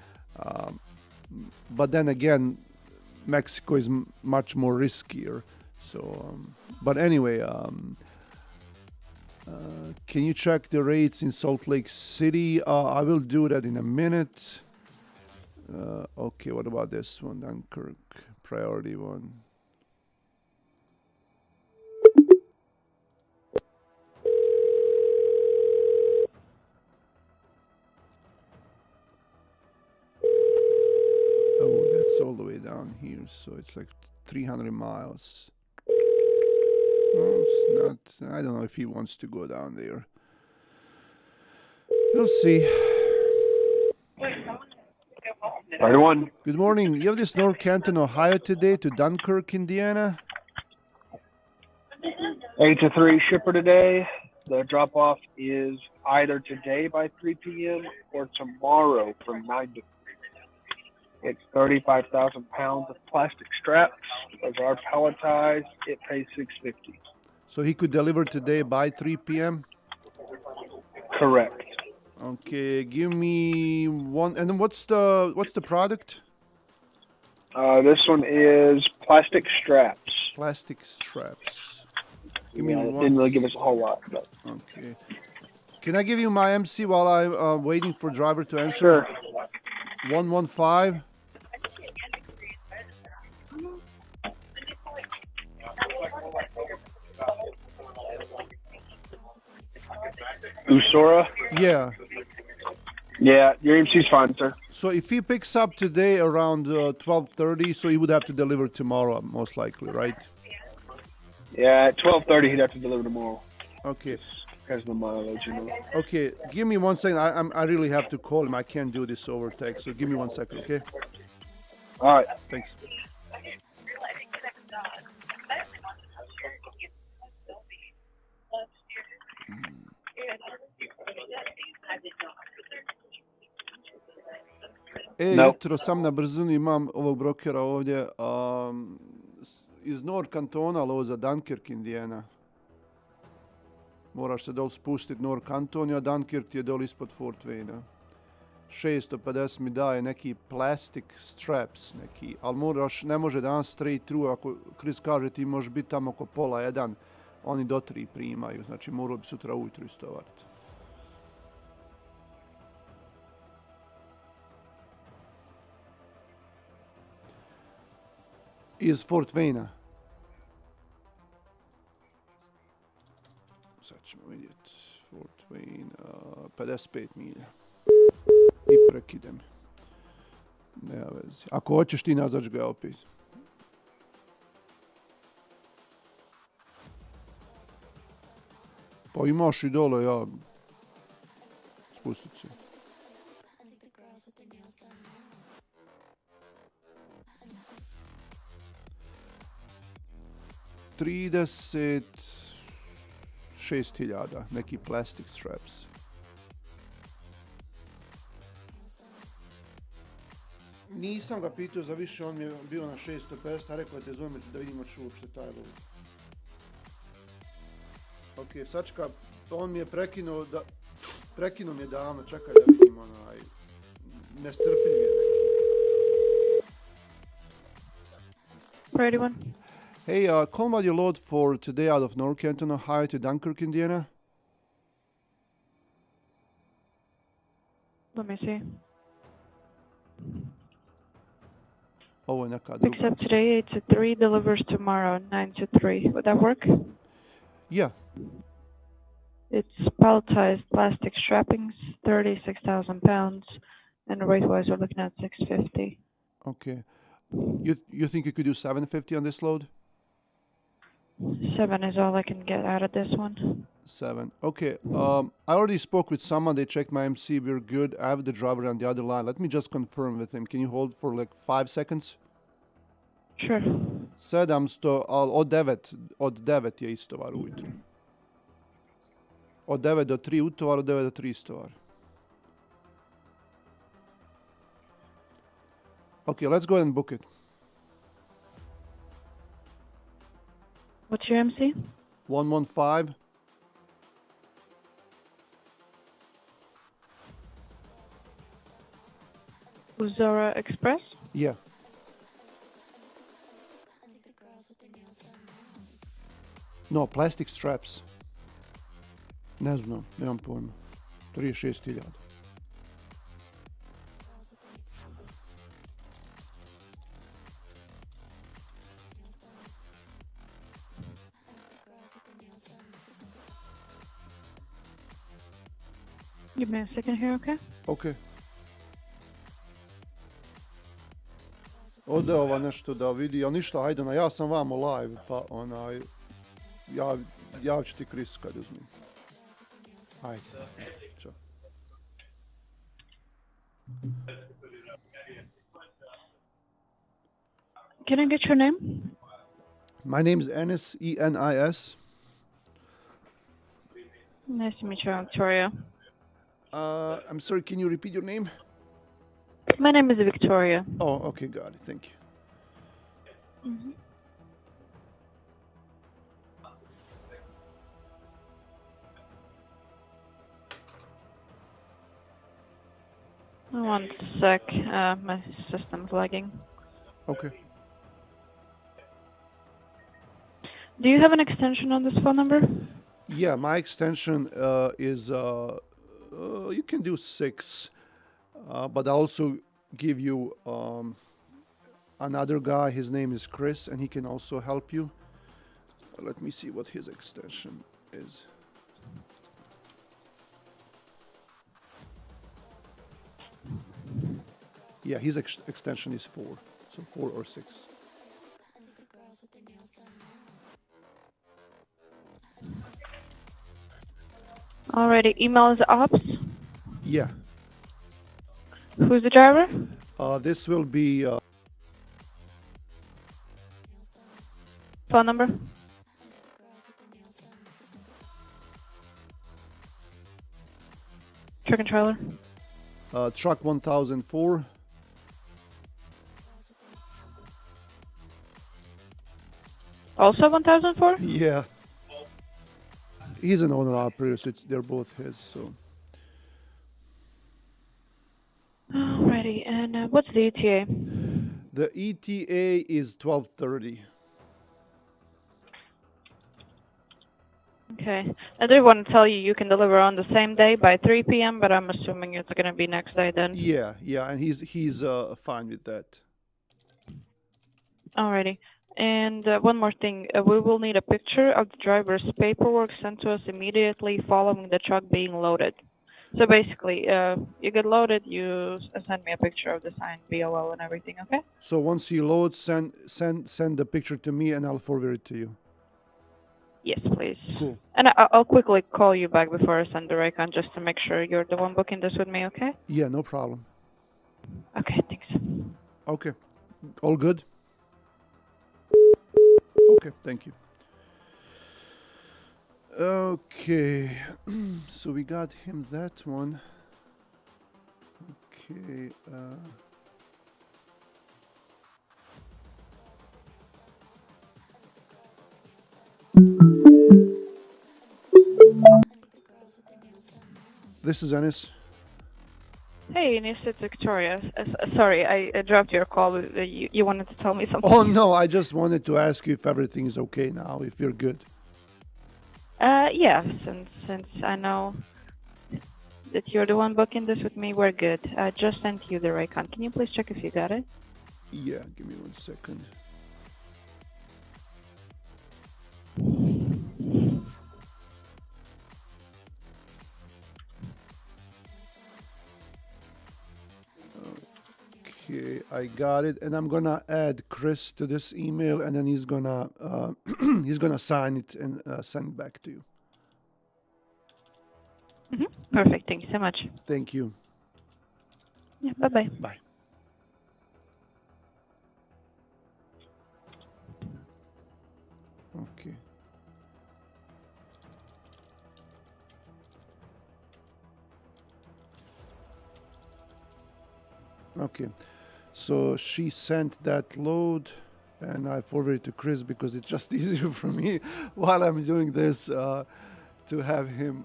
But then again, Mexico is much more riskier. So, but anyway, can you check the rates in Salt Lake City? I will do that in a minute. Okay, what about this one? Dunkirk, priority one. Oh, that's all the way down here, so it's like 300 miles. Well, it's not. I don't know if he wants to go down there. We'll see. Right one. Good morning. You have this North Canton, Ohio today to Dunkirk, Indiana. 8 to 3 shipper today. The drop off is either today by 3 p.m. or tomorrow from 9 to 3. It's 35,000 pounds of plastic straps. Those are palletized. It pays $650. So he could deliver today by 3 p.m.? Correct. Okay, give me one. And then what's the product? This one is plastic straps. Plastic straps. Give Yeah, me it one. didn't really give us a whole lot. But. Okay. Can I give you my MC while I'm waiting for driver to answer? Sure. 115. Usora? Yeah. Yeah, your MC's fine, sir. So if he picks up today around 12:30, so he would have to deliver tomorrow, most likely, right? Yeah, at 12:30 he'd have to deliver tomorrow. Okay. Has the mileage, Okay, give me 1 second. I really have to call him. I can't do this over text, so give me 1 second, okay? All right. Thanks. Jutro sam na brzinu imam ovog brokera ovdje iz North Cantona lovo za Dunkirk, Indiana. Moraš se dol spustiti North Canton, a Dunkirk je dol ispod Fort Wayne. 650 mi daje neki plastic straps neki, ali ne može danas straight through, ako Chris kaže ti možeš biti tamo oko 12:30, oni do 3 primaju, znači morao bi sutra ujutro istovariti. iz Fort Wayne-a. Sad ćemo vidjeti. Fort Wayne, 55 milja. I prekidem. Nema veze. Ako hoćeš ti nazač ga opet. Pa imaš i dole, ja... Spustit se. $36,000, neki plastic straps. Nisam ga pitao za više, on mi je bio na 650, a rekao te zovem da vidimo ću uopšte taj load. Ok, sačka, on mi je prekinuo mi je davno, čekaj da vidim onaj, nestrpljiv je. Ready one. Hey, call about your load for today out of North Canton, Ohio to Dunkirk, Indiana. Let me see. Ovo je neka druga. Picks up today 8 to 3, delivers tomorrow 9 to 3. Would that work? Yeah. It's palletized plastic strappings, 36,000 pounds, and weight-wise we're looking at 650. Okay. You think you could do 750 on this load? 7 is all I can get out of this one. 7. Okay. I already spoke with someone. They checked my MC. We're good. I have the driver on the other line. Let me just confirm with him. Can you hold for like 5 seconds? Sure. 700, od 9 je istovar ujutro. Od 9 do 3 utovar, od 9 do 3 istovar. Okay, let's go ahead and book it. What's your MC? 115. Uzora Express? Yeah. No, plastic straps. Ne znam, nemam pojma. 36,000. Give me a second here, okay? Okay. Ode ova nešto da vidi, ali ništa, ajde, ja sam vamo live, pa onaj, ja ću ti Chris kad uzmem. Ajde, čao. Can I get your name? My name is Enis, E-N-I-S. Nice to meet you, Victoria. I'm sorry, can you repeat your name? My name is Victoria. Oh, okay, got it, thank you. Mm-hmm. One sec, my system's lagging. Okay. Do you have an extension on this phone number? Yeah, my extension is, you can do 6, but I also give you another guy. His name is Chris, and he can also help you. Let me see what his extension is. Yeah, his extension is 4, so 4 or 6. Alrighty, email is ops. Yeah. Who's the driver? This will be Phone number? Truck and trailer? truck 1004. Also 1004? Yeah. He's an owner operator, so they're both his, so. Alrighty, and what's the ETA? The ETA is 12:30. Okay. I did want to tell you you can deliver on the same day by 3 p.m., but I'm assuming it's going to be next day then. Yeah, and he's fine with that. Alrighty. And one more thing, we will need a picture of the driver's paperwork sent to us immediately following the truck being loaded. So basically, you get loaded, you send me a picture of the signed BOL and everything, okay? So once he loads, send the picture to me and I'll forward it to you. Yes, please. Cool. And I'll quickly call you back before I send the recon just to make sure you're the one booking this with me, okay? Yeah, no problem. Okay, thanks. Okay. All good? Okay, thank you. Okay. So we got him that one. Okay. This is Ennis. Hey, Ines, it's Victoria. Sorry, I dropped your call. You wanted to tell me something? Oh no, I just wanted to ask you if everything is okay now, if you're good. Yeah, since I know that you're the one booking this with me, we're good. I just sent you the Raycon. Can you please check if you got it? Yeah, give me 1 second. Okay, I got it, and I'm gonna add Chris to this email, and then he's gonna he's gonna sign it and send it back to you. Perfect. Thank you so much. Thank you. Yeah. Bye-bye. Bye. Okay. Okay. So she sent that load, and I forwarded it to Chris because it's just easier for me while I'm doing this to have him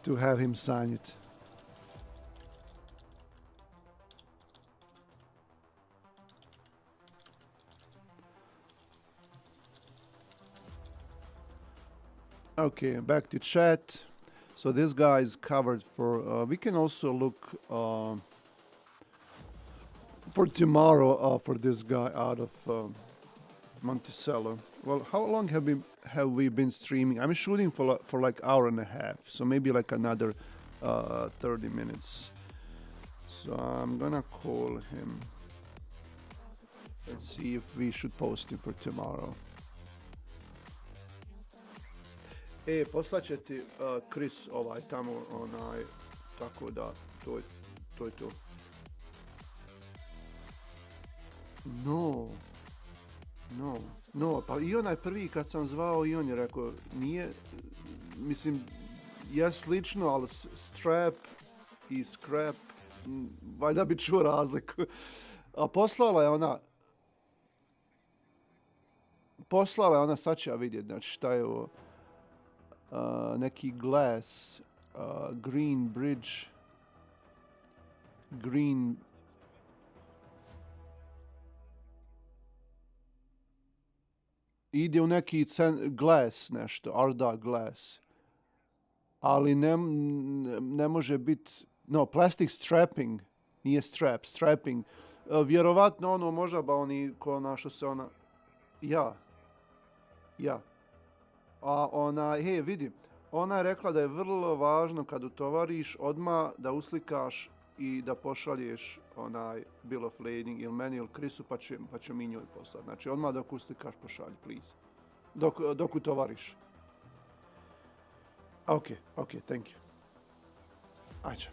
to have him sign it. Okay, back to chat. So this guy is covered for. We can also look for tomorrow for this guy out of Monticello. Well, how long have we been streaming? I'm shooting for like hour and a half, so maybe like another 30 minutes. So I'm gonna call him. Let's see if we should post him for tomorrow. Poslaće ti Chris tamo tako da to je to. No, pa i onaj prvi kad sam zvao i on je rekao, nije, mislim, je slično, ali strap i scrap, valjda bi čuo razliku. A poslala je ona, sad ću ja vidjeti, znači šta je ovo, neki glass, green bridge, green, ide u neki glass nešto, Arda glass, ali ne može biti, no, plastic strapping, nije strapping, vjerovatno ono možda ba oni ko što se ona, ja, a ona, vidi, ona je rekla da je vrlo važno kad utovariš odmah da uslikaš i da pošalješ onaj bill of lading ili meni ili Chrisu pa ću mi njoj poslati. Znači odmah dok uslikaš pošalji, please. Dok utovariš. Ok, thank you. Ajde.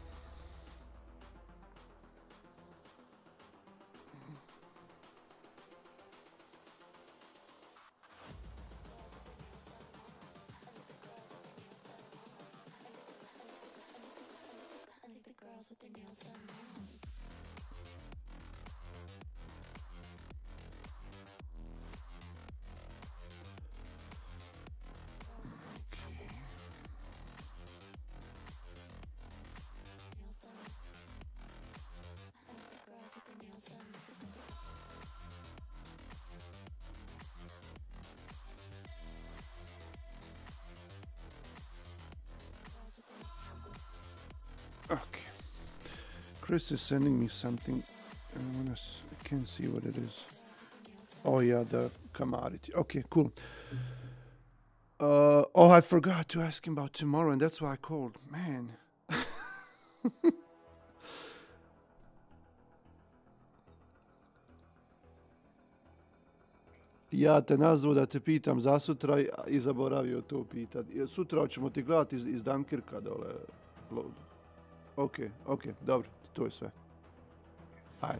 With their nails done. Okay. Chris is sending me something. I can't see what it is. Oh yeah, the commodity. Okay, cool. Oh, I forgot to ask him about tomorrow, and that's why I called. Man. Ja te nazvu da te pitam za sutra i zaboravio to pitat. Sutra ćemo ti gledati iz Dunkirka dole. Load. Ok, dobro, to je sve. Ajde.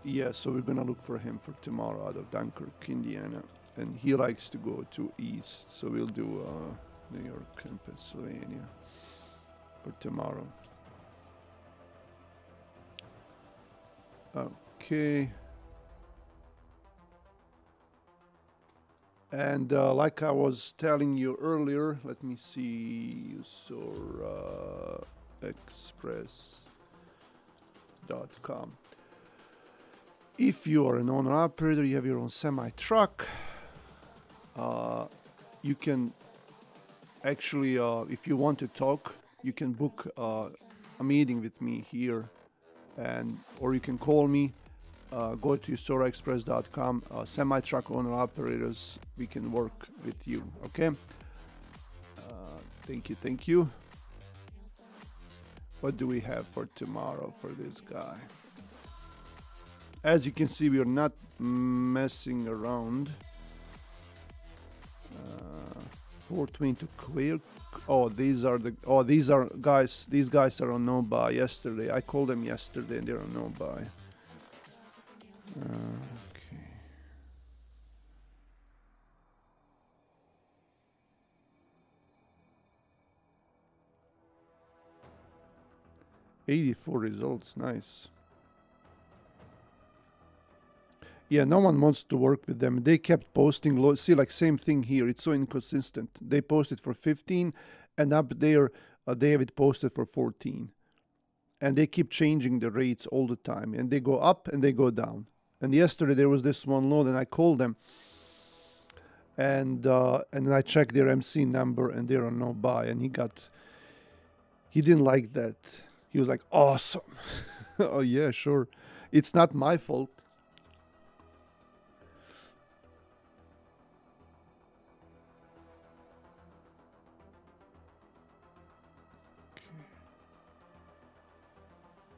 Yeah, so we're gonna look for him for tomorrow out of Dunkirk, Indiana. And he likes to go to east, so we'll do New York and Pennsylvania for tomorrow. Okay. And like I was telling you earlier, let me see, Usora Express.com. If you are an owner operator, you have your own semi truck, you can actually, if you want to talk, you can book a meeting with me here, or you can call me. Go to usoraexpress.com. Semi truck owner operators, we can work with you. Okay. Thank you. What do we have for tomorrow for this guy? As you can see, we are not messing around. 420 to clear. These are guys. These guys are on no buy. Yesterday, I called them yesterday, and they're on no buy. Okay. $84 results, nice. Yeah, no one wants to work with them. They kept posting low. See, like same thing here. It's so inconsistent. They posted for 15, and up there they have it posted for 14. And they keep changing the rates all the time. And they go up and they go down. And yesterday there was this one load, and I called them. And then I checked their MC number, and they're on no buy. And he didn't like that. He was like, awesome. Oh yeah, sure. It's not my fault.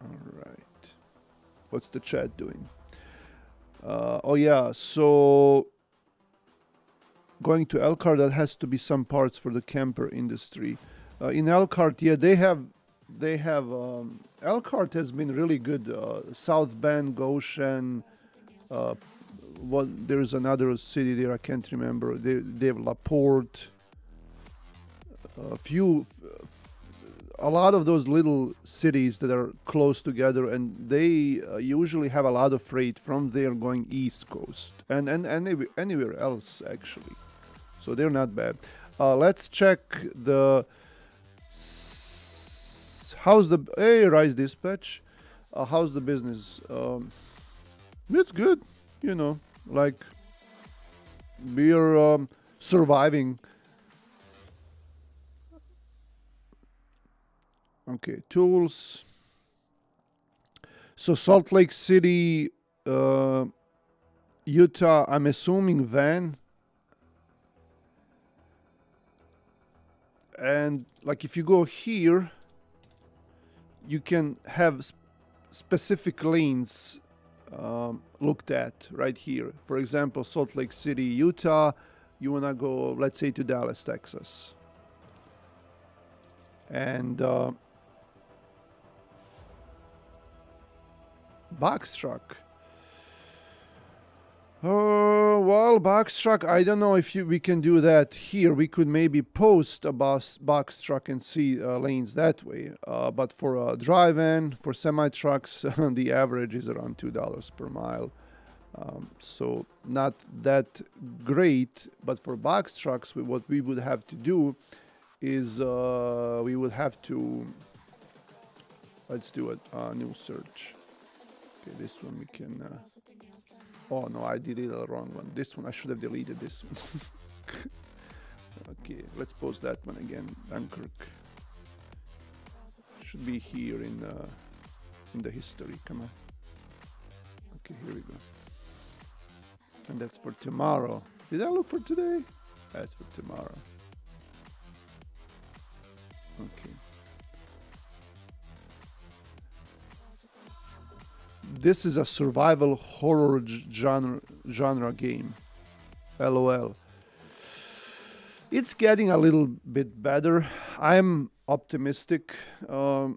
Alright. What's the chat doing? Oh yeah, so going to Elkhart, that has to be some parts for the camper industry. In Elkhart, yeah, they have Elkhart has been really good. South Bend, Goshen, there's another city there I can't remember. They have LaPorte. A lot of those little cities that are close together, and they usually have a lot of freight from there going east coast and anywhere else actually. So they're not bad. Let's check the hey, Rise Dispatch. How's the business? It's good, like we're surviving. Okay, tools. So Salt Lake City, Utah, I'm assuming van. And like if you go here, you can have specific lanes looked at right here. For example, Salt Lake City, Utah, you want to go, let's say, to Dallas, Texas. And box truck. Well, box truck, I don't know if we can do that here. We could maybe post a box truck and see lanes that way. But for a drive-in, for semi-trucks, the average is around $2 per mile. So not that great. But for box trucks, what we would have to do is we would have to, let's do a new search. Okay, this one we can, oh no, I deleted the wrong one. This one, I should have deleted this one. Okay, let's post that one again. Dunkirk. Should be here in in the history. Come on. Okay, here we go. And that's for tomorrow. Did I look for today? That's for tomorrow. Okay. This is a survival horror genre game. LOL. It's getting a little bit better. I'm optimistic. A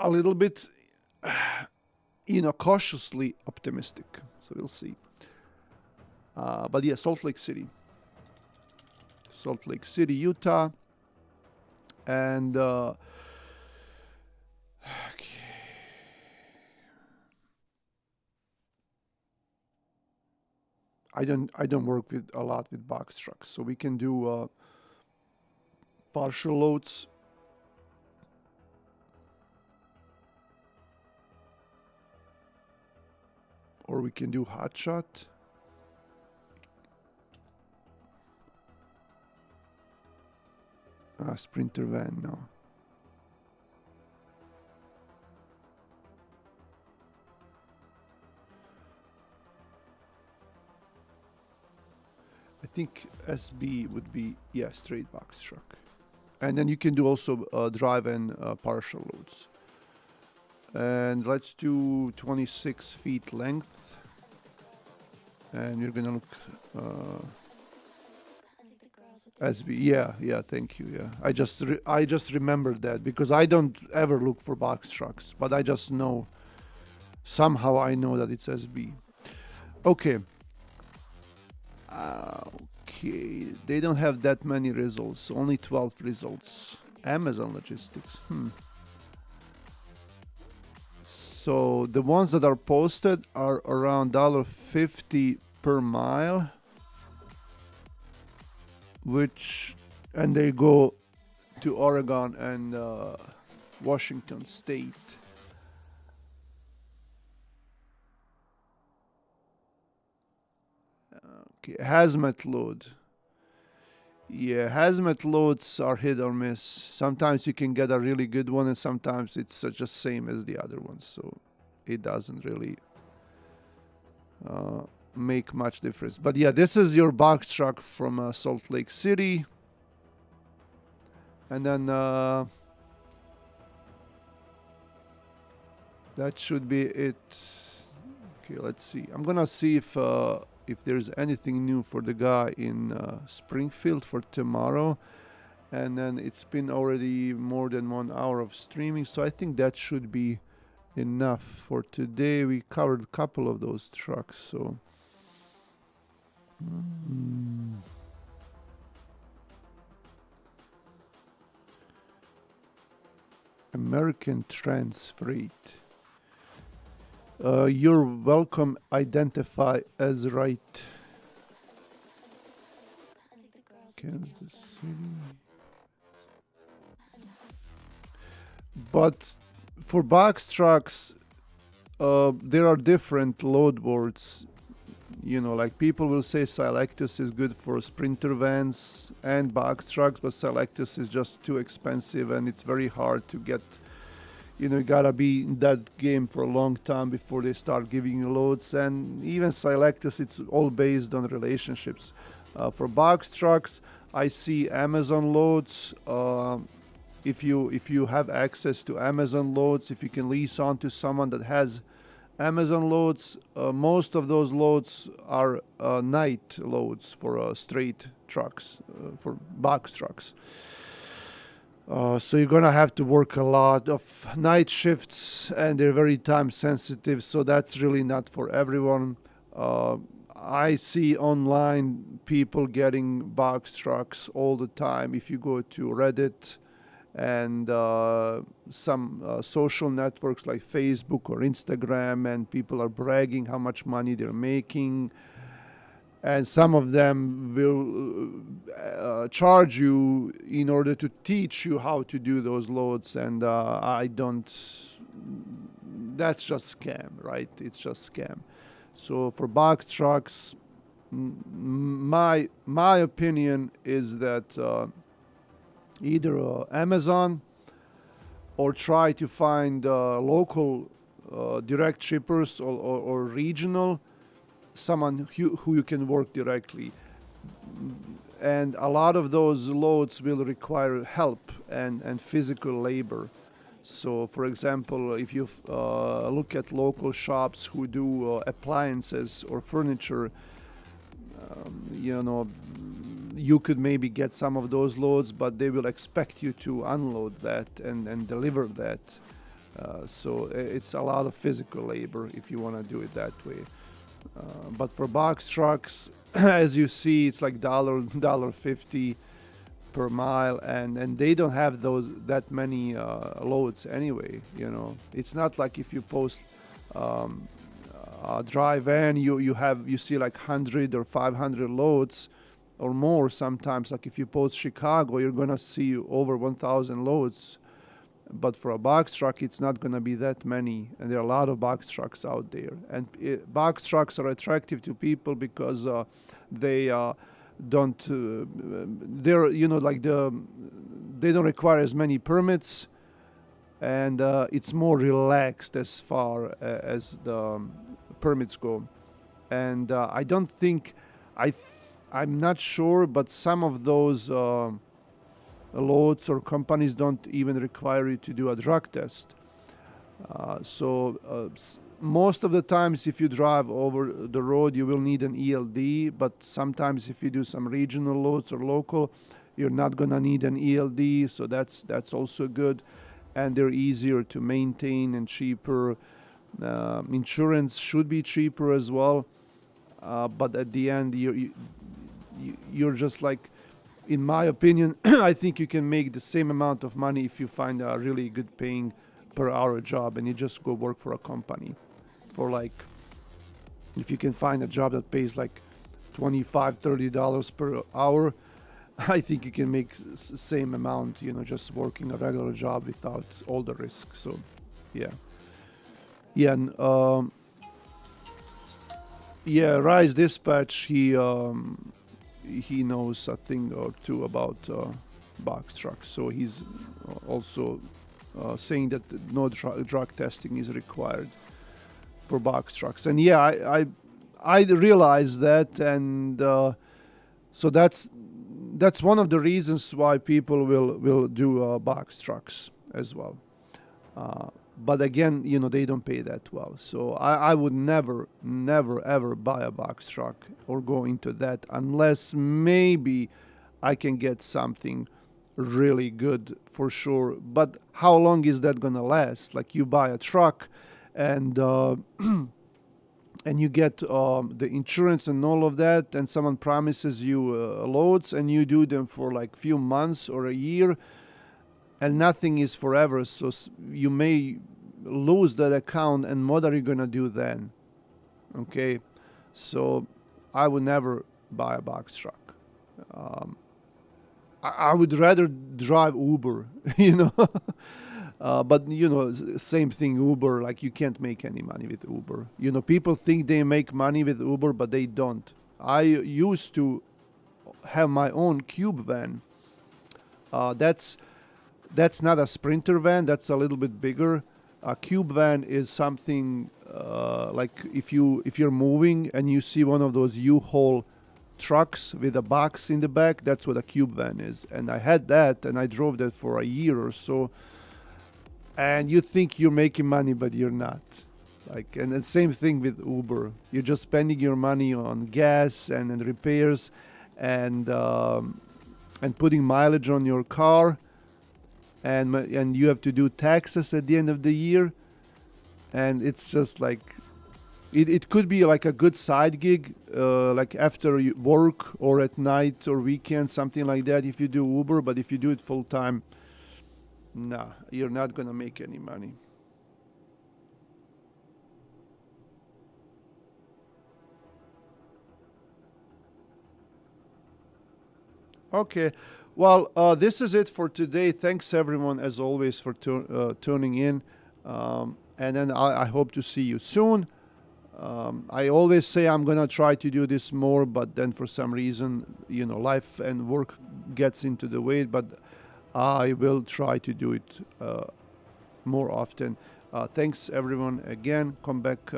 little bit, cautiously optimistic. So we'll see. But yeah, Salt Lake City, Utah. And okay. I don't work with a lot with box trucks, so we can do partial loads. Or we can do hot shot. Sprinter van, no. I think SB would be, yeah, straight box truck. And then you can do also drive and partial loads. And let's do 26 feet length. And you're gonna look SB, yeah, thank you, yeah. I just remembered that because I don't ever look for box trucks, but I just know, somehow I know that it's SB. Okay. Okay, they don't have that many results, only 12 results. Amazon Logistics, So the ones that are posted are around $1.50 per mile. And they go to Oregon and Washington State. Okay, hazmat load. Yeah, hazmat loads are hit or miss. Sometimes you can get a really good one, and sometimes it's just same as the other ones. So it doesn't really make much difference. But yeah, this is your box truck from Salt Lake City. And then that should be it. Okay, let's see. I'm gonna see if there's anything new for the guy in Springfield for tomorrow. And then it's been already more than 1 hour of streaming, so I think that should be enough for today. We covered a couple of those trucks, so American Trans Freight. You're welcome. Identify as right. Kansas City. But for box trucks, there are different load boards. You know, like people will say Silectus is good for sprinter vans and box trucks, but Silectus is just too expensive and it's very hard to get. You know, you gotta be in that game for a long time before they start giving you loads. And even Silectus, it's all based on relationships. For box trucks, I see Amazon loads. If you have access to Amazon loads, if you can lease on to someone that has Amazon loads, most of those loads are night loads for straight trucks, for box trucks. So you're gonna have to work a lot of night shifts, and they're very time sensitive. So that's really not for everyone. I see online people getting box trucks all the time. If you go to Reddit and some social networks like Facebook or Instagram, and people are bragging how much money they're making. And some of them will charge you in order to teach you how to do those loads. And I don't, that's just scam, right? It's just scam. So for box trucks, my opinion is that either Amazon or try to find local direct shippers or regional, someone who you can work directly. And a lot of those loads will require help and physical labor. So, for example, if you look at local shops who do appliances or furniture, you know, you could maybe get some of those loads, but they will expect you to unload that and deliver that. So it's a lot of physical labor if you want to do it that way. But for box trucks, as you see, it's like $1.50 per mile, and they don't have that many loads anyway. You know, it's not like if you post a dry van, you see like 100 or 500 loads or more. Sometimes, like if you post Chicago, you're gonna see over 1,000 loads. But for a box truck, it's not going to be that many. And there are a lot of box trucks out there. And box trucks are attractive to people because they don't, they're, you know, like they don't require as many permits. And it's more relaxed as far as the permits go. And I don't think, I'm not sure, but some of those loads or companies don't even require you to do a drug test. Most of the times if you drive over the road, you will need an ELD, but sometimes if you do some regional loads or local, you're not going to need an ELD, so that's also good. And they're easier to maintain and cheaper. Insurance should be cheaper as well, but at the end, you're just like, in my opinion, I think you can make the same amount of money if you find a really good paying per hour job and you just go work for a company. For like, if you can find a job that pays like $25, $30 per hour, I think you can make same amount, you know, just working a regular job without all the risk. So, yeah. Yeah, and, Rise Dispatch, he knows a thing or two about box trucks, so he's also saying that no drug testing is required for box trucks. And yeah, I realize that, and so that's one of the reasons why people will do box trucks as well. But again, you know, they don't pay that well. So I would never, ever buy a box truck or go into that unless maybe I can get something really good for sure. But how long is that going to last? Like you buy a truck and and you get the insurance and all of that, and someone promises you loads and you do them for like few months or a year, and nothing is forever, so you may lose that account, and what are you going to do then? Okay, so I would never buy a box truck. I would rather drive Uber, you know. But, you know, same thing, Uber, like you can't make any money with Uber. You know, people think they make money with Uber, but they don't. I used to have my own Cube van. That's not a Sprinter van, that's a little bit bigger. A Cube van is something like if you're moving and you see one of those U-Haul trucks with a box in the back, that's what a Cube van is. And I had that, and I drove that for a year or so. And you think you're making money, but you're not. Like, and the same thing with Uber. You're just spending your money on gas and repairs, and putting mileage on your car. And you have to do taxes at the end of the year, and it's just like it could be like a good side gig, like after work or at night or weekend, something like that if you do Uber. But if you do it full time, nah, you're not gonna make any money. Okay. Well, this is it for today. Thanks, everyone, as always, for tuning in. And then I hope to see you soon. I always say I'm going to try to do this more, but then for some reason, you know, life and work gets into the way. But I will try to do it more often. Thanks everyone again. Come back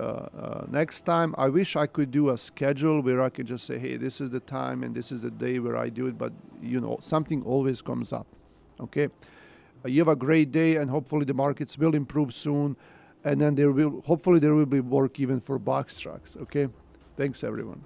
next time. I wish I could do a schedule where I could just say, hey, this is the time and this is the day where I do it, but something always comes up. Okay. You have a great day, and hopefully the markets will improve soon, and then hopefully there will be work even for box trucks. Okay. Thanks everyone.